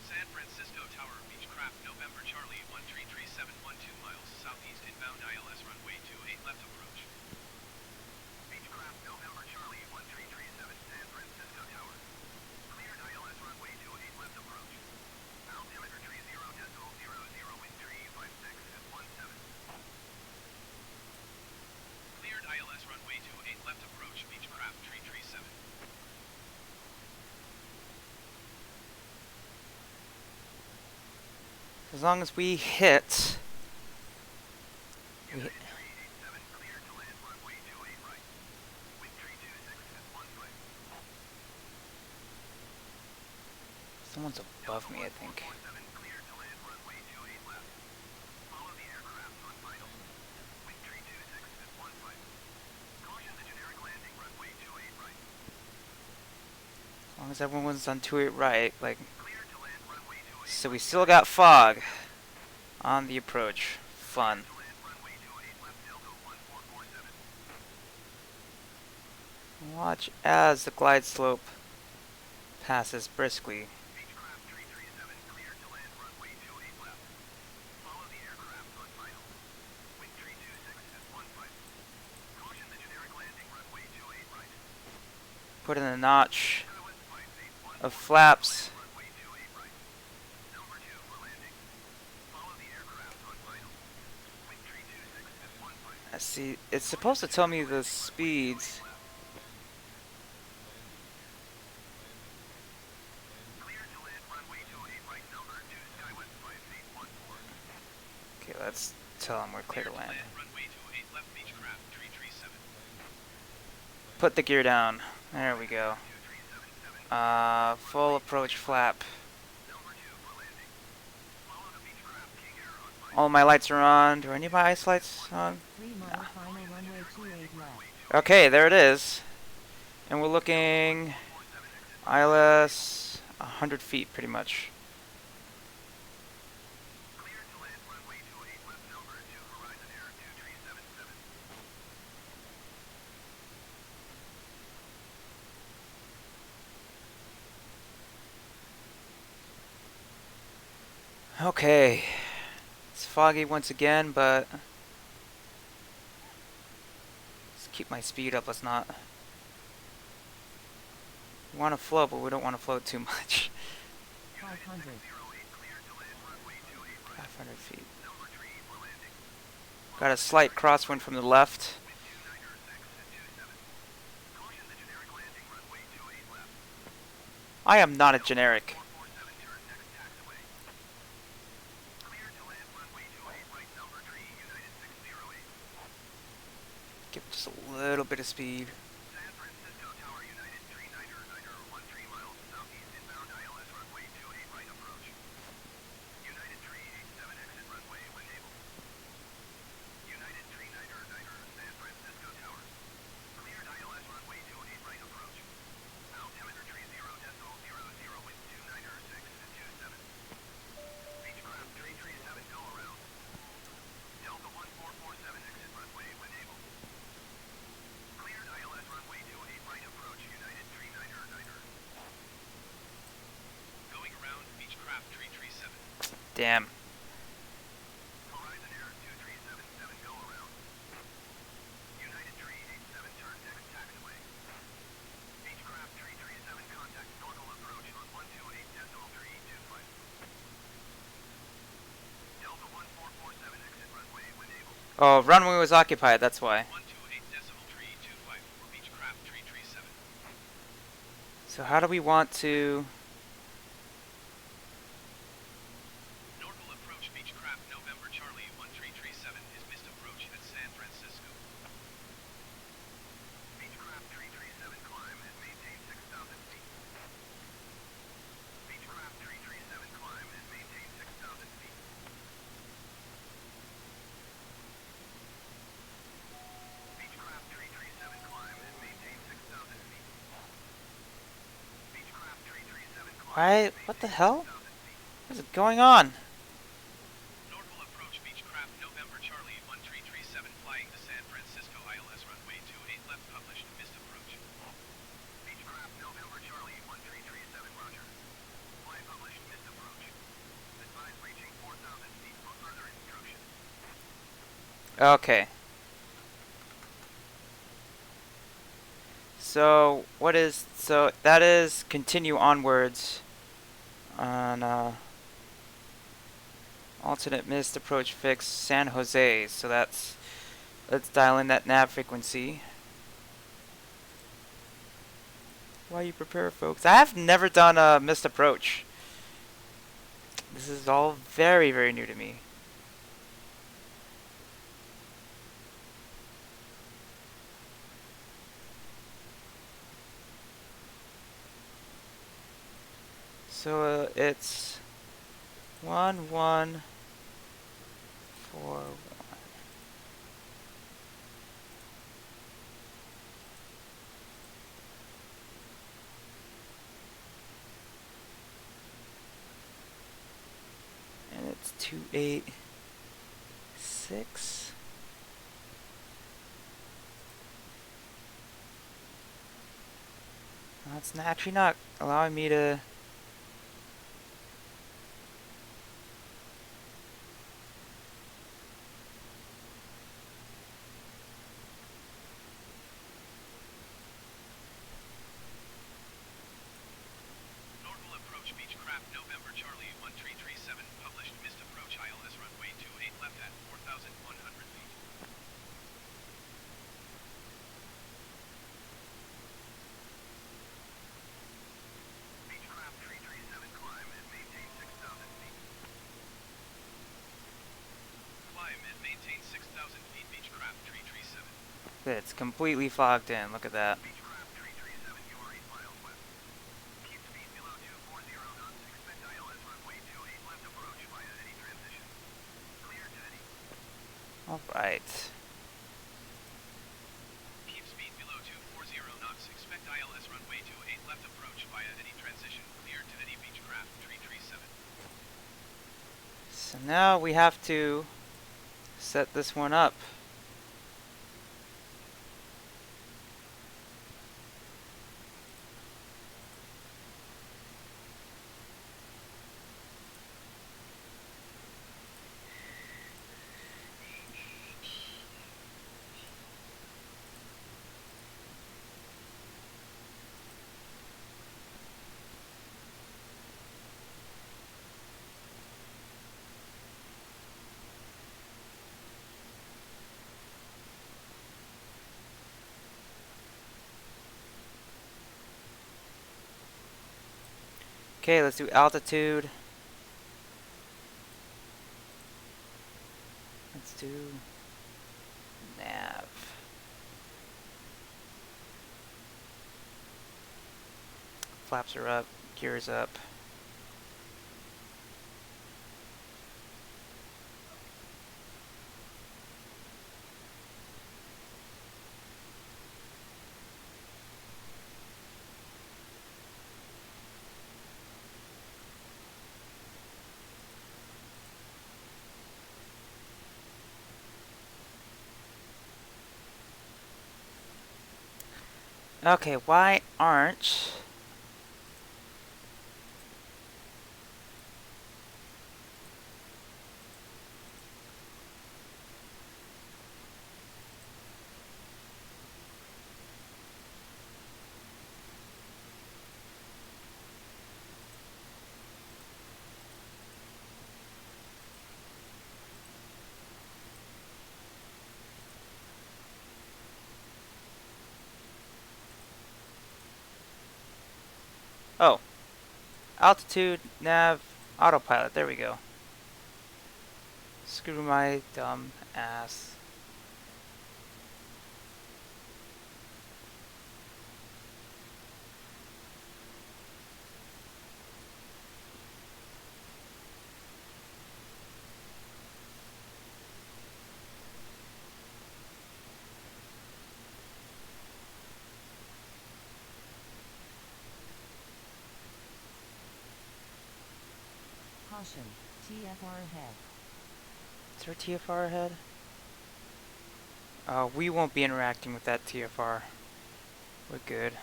San Francisco Tower. Beechcraft November Charlie 1337. 12 miles southeast inbound ILS runway 28 left approach. Beechcraft November Charlie 1337. San Francisco Tower. Cleared ILS runway 28 left approach. Altimeter 30.00. Wind 356 at 17. Cleared ILS runway 28 left approach. Beechcraft 337. As long as we hit United 387 cleared to land runway 28 right. Wind 326 at 15. someone's above me, I think. 47 cleared to land runway 28 left. Follow the aircraft on final. Wind 326 at 15. Caution the generic landing runway 28 right. As long as everyone's on 28 right, like, Cleared to land runway 28 so we still got fog on the approach. Fun. to land runway 28 left Delta 1447. Watch as the glide slope passes briskly. Beechcraft 337 cleared to land runway Put in a notch of flaps. I see. It's supposed to tell me the speeds. Okay, let's tell him we're clear to land. Runway 28 left Beechcraft 337. Put the gear down. There we go. Full approach flap. All my lights are on. Do I need my ice lights on? 3 mile final runway 28 left. Okay, there it is. And we're looking ILS 100 feet pretty much. Okay. It's foggy once again, but let's keep my speed up. Let's not. We want to float, but we don't want to float too much. 500. 500 feet. Got a slight crosswind from the left. I am not a generic. Give it just a little bit of speed. Damn. Oh, runway was occupied, that's why. 128.325 for Beechcraft 337. So how do we want to... Norcal approach Beechcraft November Charlie 1337 is missed approach at San Francisco. Beechcraft 337 climb and maintain 6,000 feet. Beechcraft 337 climb and maintain 6,000 feet. Beechcraft 337 climb and maintain 6,000 feet. Beechcraft 337 climb. Why? What the hell? What is going on? Norcal approach Beechcraft November Charlie 1337 flying to San Francisco ILS runway 28 left published missed approach. Beechcraft November Charlie 1337 roger. Fly published missed approach. Advise reaching 4,000 feet for further instructions. Okay. So, what is... So, that is continue onwards on, alternate missed approach fix San Jose. So that's... Let's dial in that nav frequency. While you prepare, folks. I have never done a missed approach. This is all very, very new to me. So it's 1141. And it's 286. That's actually not allowing me to... It's completely fogged in. Look at that. Beechcraft 337, you are 8 miles west. Keep speed below 240 knots. Expect ILS runway 28 left approach via any transition. Clear to any. Alright. Keep speed below 240 knots. Expect ILS runway 28 left approach via any transition. Clear to any Beechcraft 337. So now we have to set this one up. Okay, let's do altitude. Let's do nav. Flaps are up, gears up. Okay, why aren't oh, altitude, nav, autopilot, there we go. Screw my dumb ass. Caution, TFR ahead. Is there a TFR ahead? We won't be interacting with that TFR. We're good.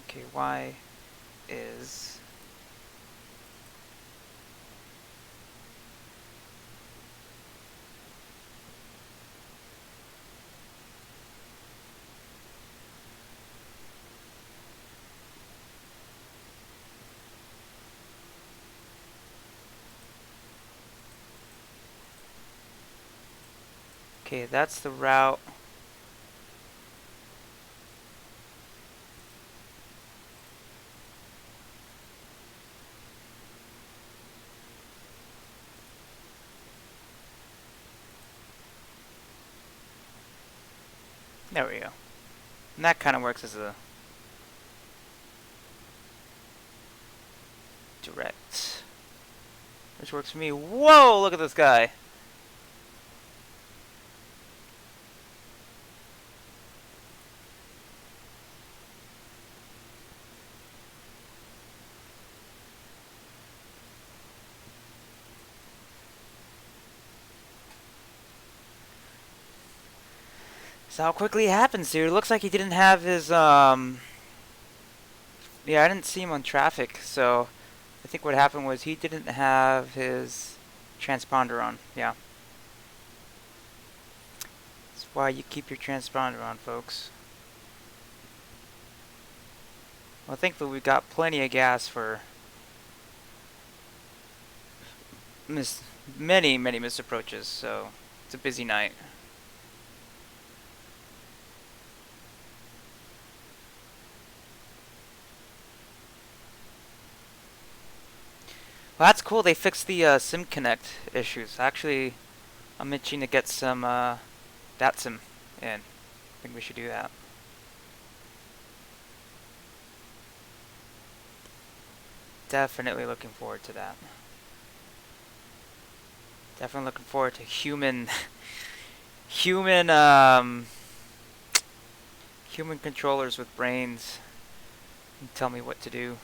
Okay, Y is... Okay, that's the route. There we go. And that kind of works as a direct. Which works for me. Whoa, look at this guy. So how quickly it happens, dude. It looks like he didn't have his, yeah, I didn't see him on traffic, so I think what happened was he didn't have his transponder on, yeah. That's why you keep your transponder on, folks. Well, thankfully we got plenty of gas for many missed approaches, so it's a busy night. Well, that's cool. They fixed the SimConnect issues. Actually, I'm itching to get some DATSIM in. I think we should do that. Definitely looking forward to that. Definitely looking forward to human human controllers with brains and tell me what to do.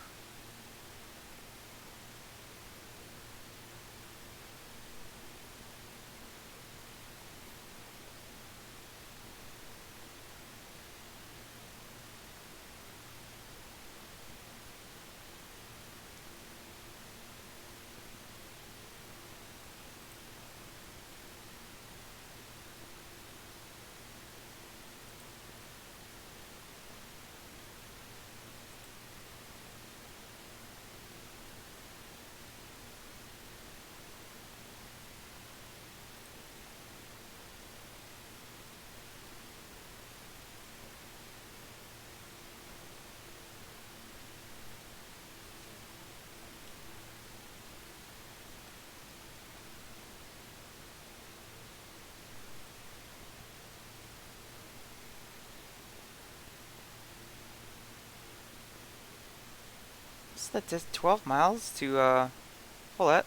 What's that? 12 miles to Follett. Let's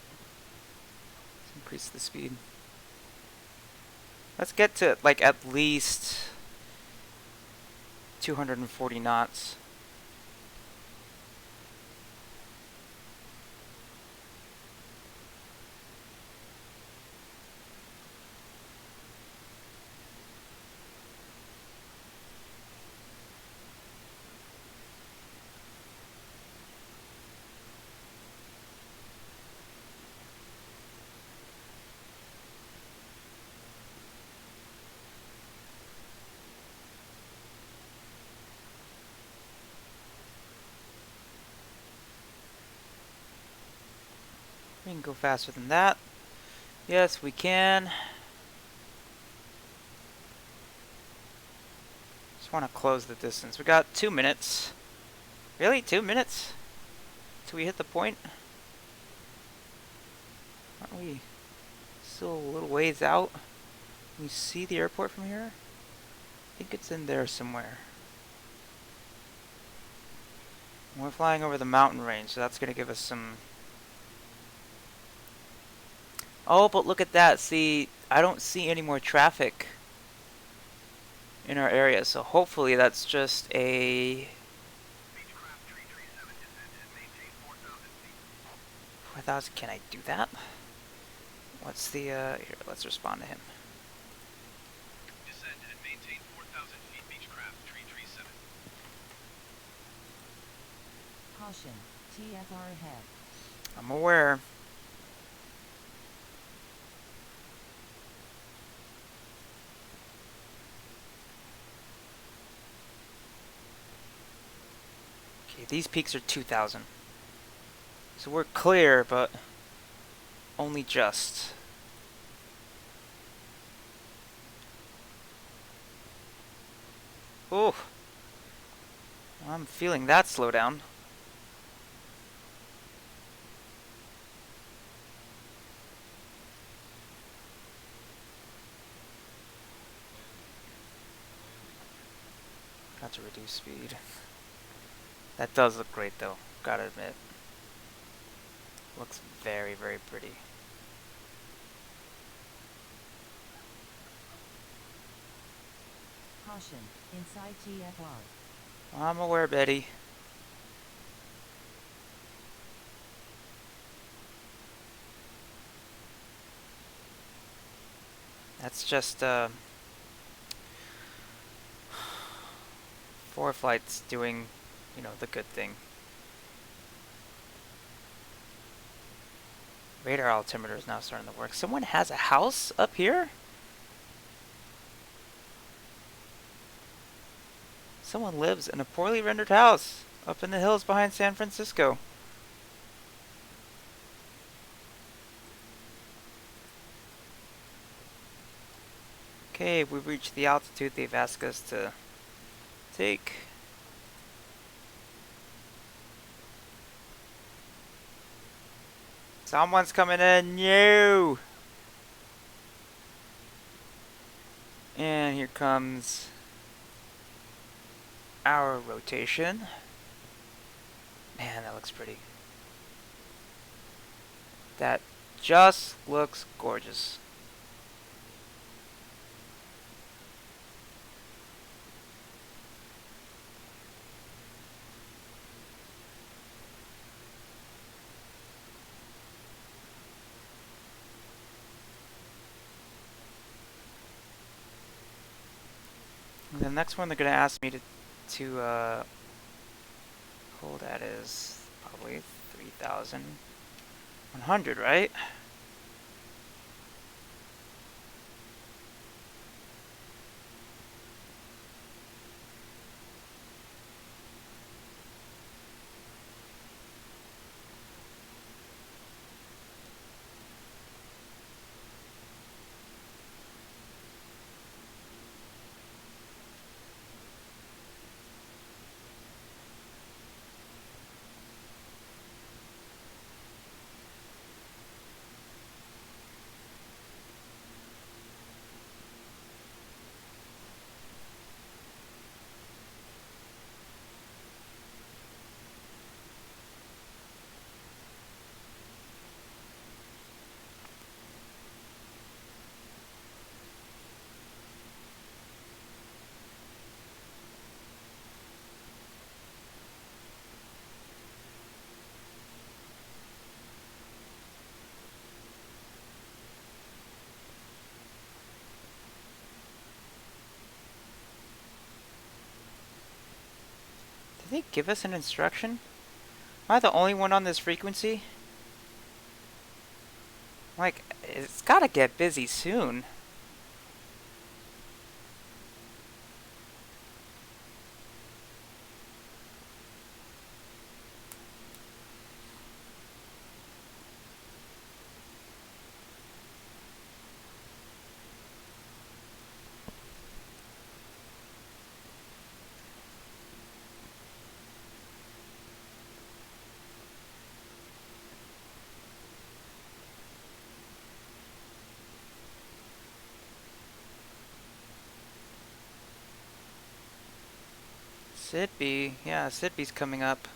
increase the speed. Let's get to like at least 240 knots. We can go faster than that. Yes, we can. Just want to close the distance. We got 2 minutes. Really? 2 minutes? Till we hit the point? Aren't we still a little ways out? Can we see the airport from here? I think it's in there somewhere. We're flying over the mountain range, so that's going to give us some... Oh, but look at that. See, I don't see any more traffic in our area, so hopefully that's just a... Beechcraft 337 descend and maintain 4,000 feet. 4,000, can I do that? What's the, here, let's respond to him. Descend and maintain 4,000 feet. Beechcraft 337. Caution, TFR ahead. I'm aware. Okay, these peaks are 2,000. So we're clear, but only just. Ooh. I'm feeling that slow down. Got to reduce speed. That does look great though, gotta admit. Looks very, very pretty. Caution, inside TFR. I'm aware, Betty. That's just 4 flights doing, you know, the good thing. Radar altimeter is now starting to work. Someone has a house up here? Someone lives in a poorly rendered house up in the hills behind San Francisco. Okay, we've reached the altitude they've asked us to take. Someone's coming in. No! And here comes our rotation. Man, that looks pretty. That just looks gorgeous. And the next one they're gonna ask me to hold that is probably 3,100, right? Did they give us an instruction? Am I the only one on this frequency? Like, it's gotta get busy soon. Sidby, yeah, Sidby's coming up.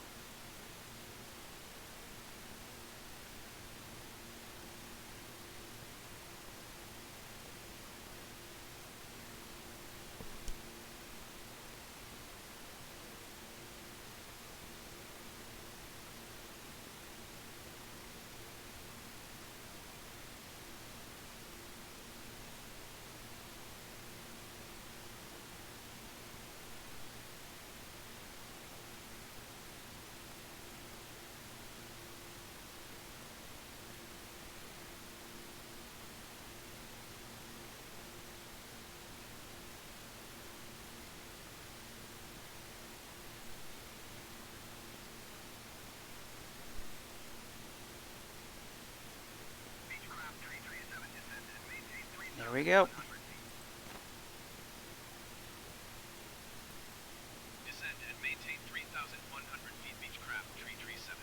There we go. Descend and maintain 3,100 feet Beechcraft 337.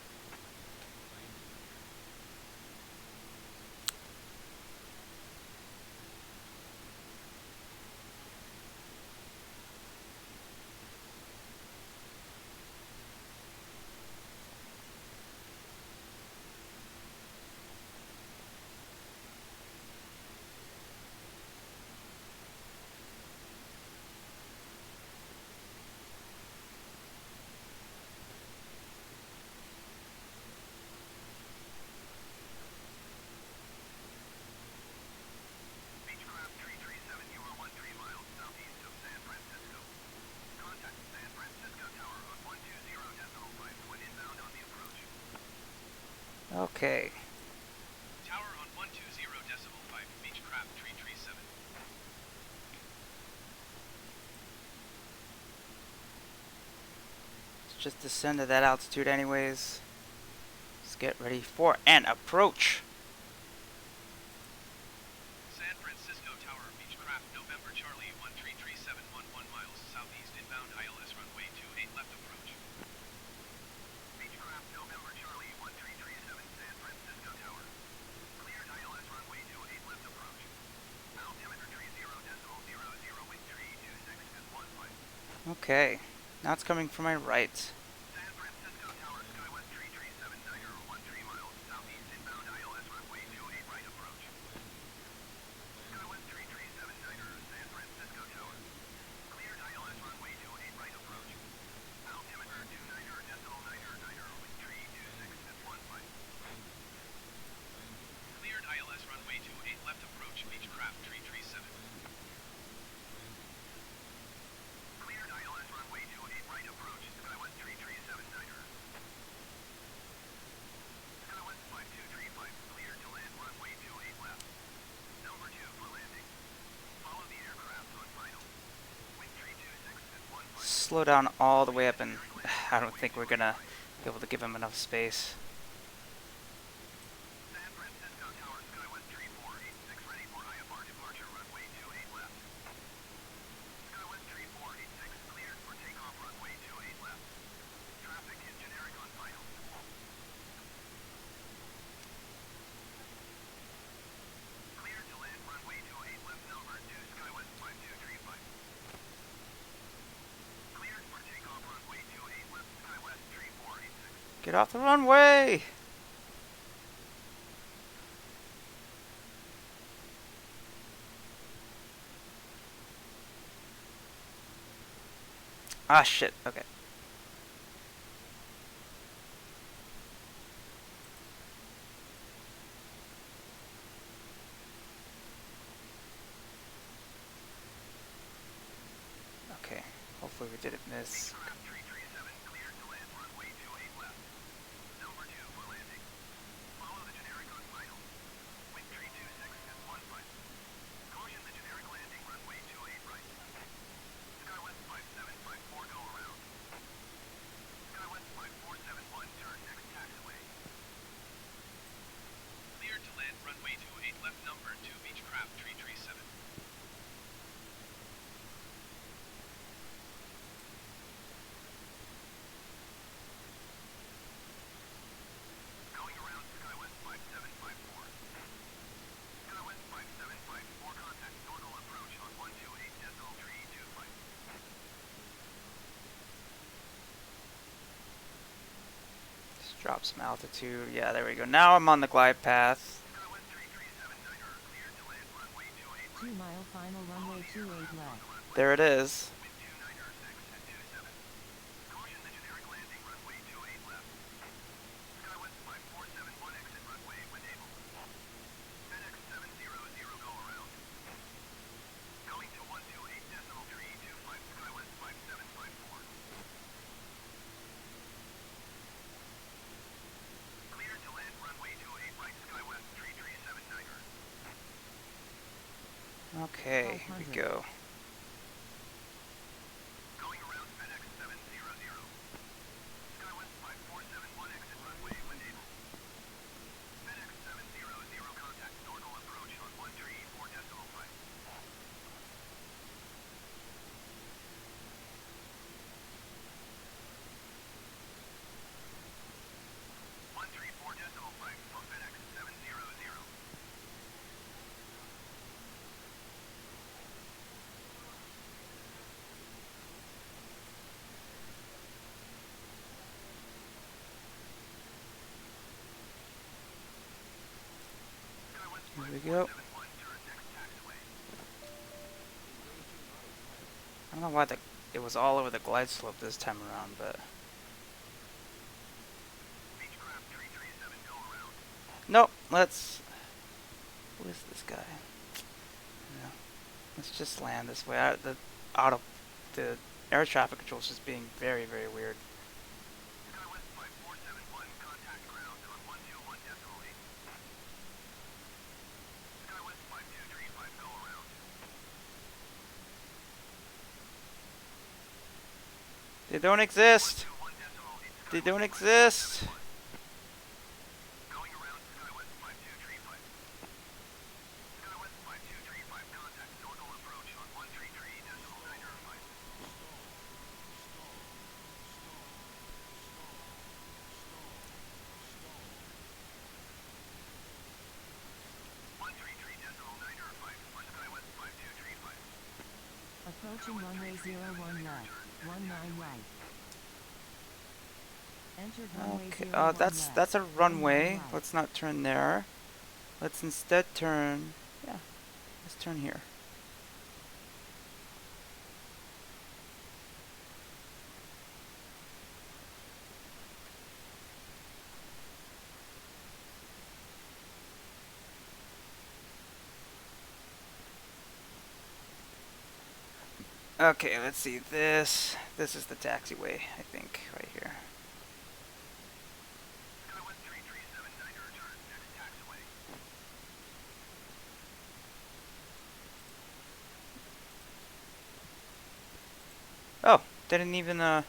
Beechcraft 337, you are 13 miles southeast of San Francisco. Contact San Francisco Tower on 120.5 when inbound on the approach. Okay. Tower on 120.5 Beechcraft 337. Let's just descend to that altitude anyways. Let's get ready for an approach. San Francisco Tower, Beechcraft, November Charlie 1337, 11 miles southeast inbound ILS runway 28 left approach. Beechcraft, November Charlie 1337, San Francisco Tower. Cleared ILS runway 28 left approach. Altimeter 30.00, wind 326 at 15. Okay. Now it's coming from my right. San Francisco Tower, SkyWest 337 Niner, 13 miles southeast inbound ILS runway 28 right approach. SkyWest 337 Niner, San Francisco Tower. Cleared ILS runway 28 right approach. Altimeter 29er, decimal niner, niner, wind 326 at 15. Cleared ILS runway 28 left approach, Beechcraft 337. Cleared ILS runway 28 right approach, SkyWest 337 Niner. SkyWest 5235, cleared to land runway 28 left. Number 2 for landing. Follow the aircraft on final. Wind 326 at 15. Slow down all the way up, and I don't think we're gonna be able to give him enough space. San Francisco Tower, SkyWest 3486, ready for IFR departure runway 28 left. SkyWest 3486, cleared for takeoff runway 28 left. Traffic is generic on final. Cleared to land runway 28 left, number 2, SkyWest 5235. Cleared for takeoff runway 28 left, SkyWest 3486. Get off the runway! Ah, shit. Okay. Okay. Hopefully we didn't miss. Beechcraft 337, cleared to land runway 28 left. Number 2 for landing. Follow the generic on final. Wind 326 at 15. Caution the generic landing runway 28 right. SkyWest 5754, go around. SkyWest 5471, turn next taxiway. Cleared to land runway 28 left, number 2, Beechcraft 337. Going around SkyWest 5754. SkyWest 5754, contact Normal approach on 128.325. Just drop some altitude. Yeah, there we go. Now I'm on the glide path. SkyWest 337 Niner, cleared to land runway 28 right. 2 mile final runway 28 left. There it is. Wind 296 at 27. Caution the generic landing runway 28 left. SkyWest 5471, exit runway when able. FedEx 700, go around. Going to 128.325, SkyWest 5754. Cleared to land runway 28 right, SkyWest 337 Niner. Okay, here we 500. go. Going around FedEx 700. SkyWest 5471, exit runway when able. FedEx 700, contact Normal approach on 134.5. 134.5 for FedEx 700. SkyWest Here we go. 5471, turn next taxiway. I don't know why it was all over the glide slope this time around, but Beechcraft 337, go around. nope. Who is this guy? No. Let's just land this way. The air traffic control is just being very, very weird. SkyWest 5471, contact ground on 121.8. SkyWest 5235, go around. They don't exist. 121.8. They don't exist. Going around SkyWest 5235. SkyWest 5235, contact Normal approach on 133.905. 133.905 for SkyWest 5235. Approaching runway 01 left. 19 right. Entered runway Okay, 01 that's left. a runway. right. Let's not turn there. Let's instead turn. Yeah, let's turn here. Okay, let's see. This is the taxiway, I think, right here. Skywest 3379 to return. Next taxiway. Oh, didn't even San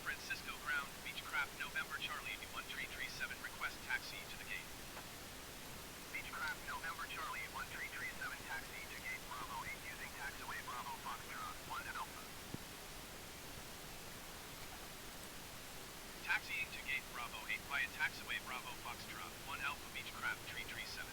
Francisco ground, Beechcraft November Charlie 1337, request taxi to the gate. Beechcraft November Charlie 1337, taxi to gate Bravo 8 using taxiway Bravo Foxtrot 1 Alpha. Taxiing to gate Bravo 8 via taxiway Bravo Foxtrot 1 Alpha Beechcraft 337.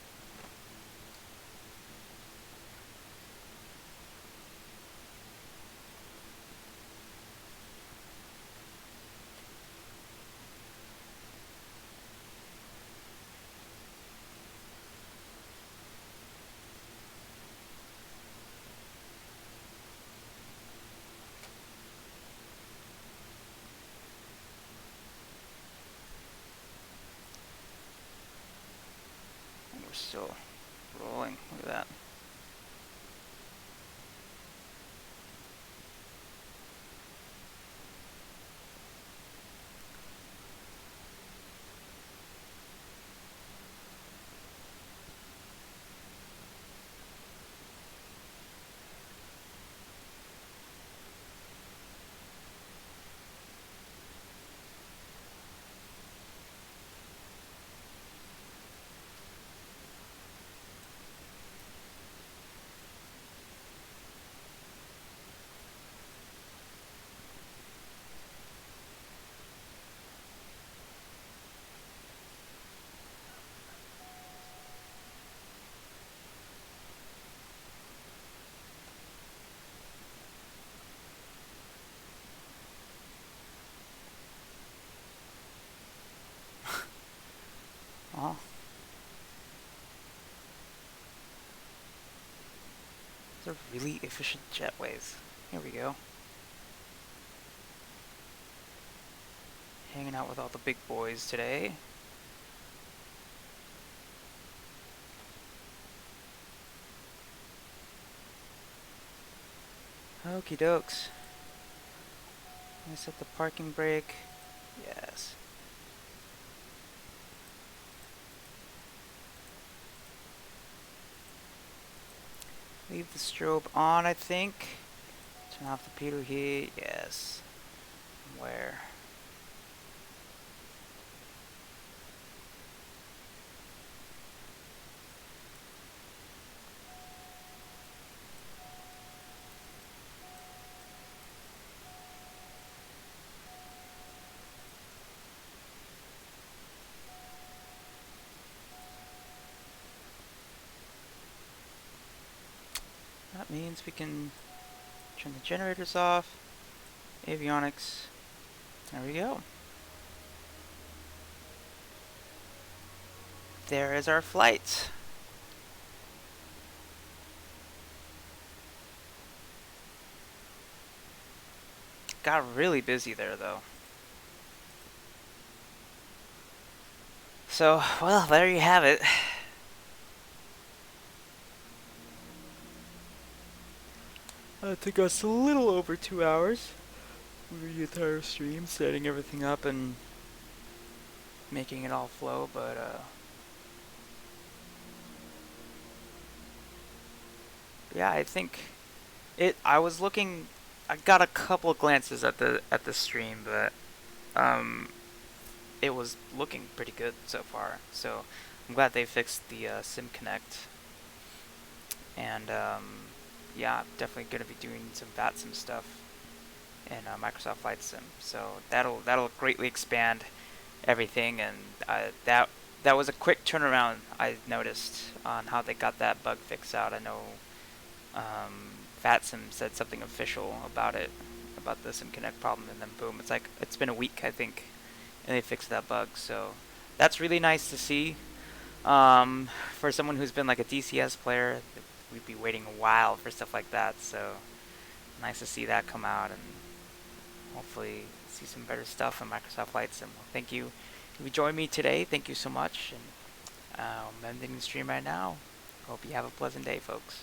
we're still rolling. Look at that. Oh. These are really efficient jetways. Here we go. Hanging out with all the big boys today. Okie dokes. I set the parking brake. Yes. Leave the strobe on, I think. Turn off the pitot heat. Yes. Where? That means we can turn the generators off. Avionics. There we go. There is our flight. Got really busy there though. So, well, there you have it. It took us a little over 2 hours. The entire stream, setting everything up and making it all flow, but yeah, I think I was looking, I got a couple glances at the stream, but it was looking pretty good so far. So I'm glad they fixed the Sim Connect, and yeah, definitely gonna be doing some VATSIM stuff in Microsoft Flight Sim. So that'll greatly expand everything, and that was a quick turnaround. I noticed on how they got that bug fixed out. I know Fatsim said something official about it, about the SimConnect problem, and then boom, it's like it's been a week I think, and they fixed that bug. So that's really nice to see. For someone who's been like a DCS player, we'd be waiting a while for stuff like that. So nice to see that come out, and hopefully see some better stuff in Microsoft Flight Sim. Well, thank you. If you joined me today, thank you so much. And I'm ending the stream right now. Hope you have a pleasant day, folks.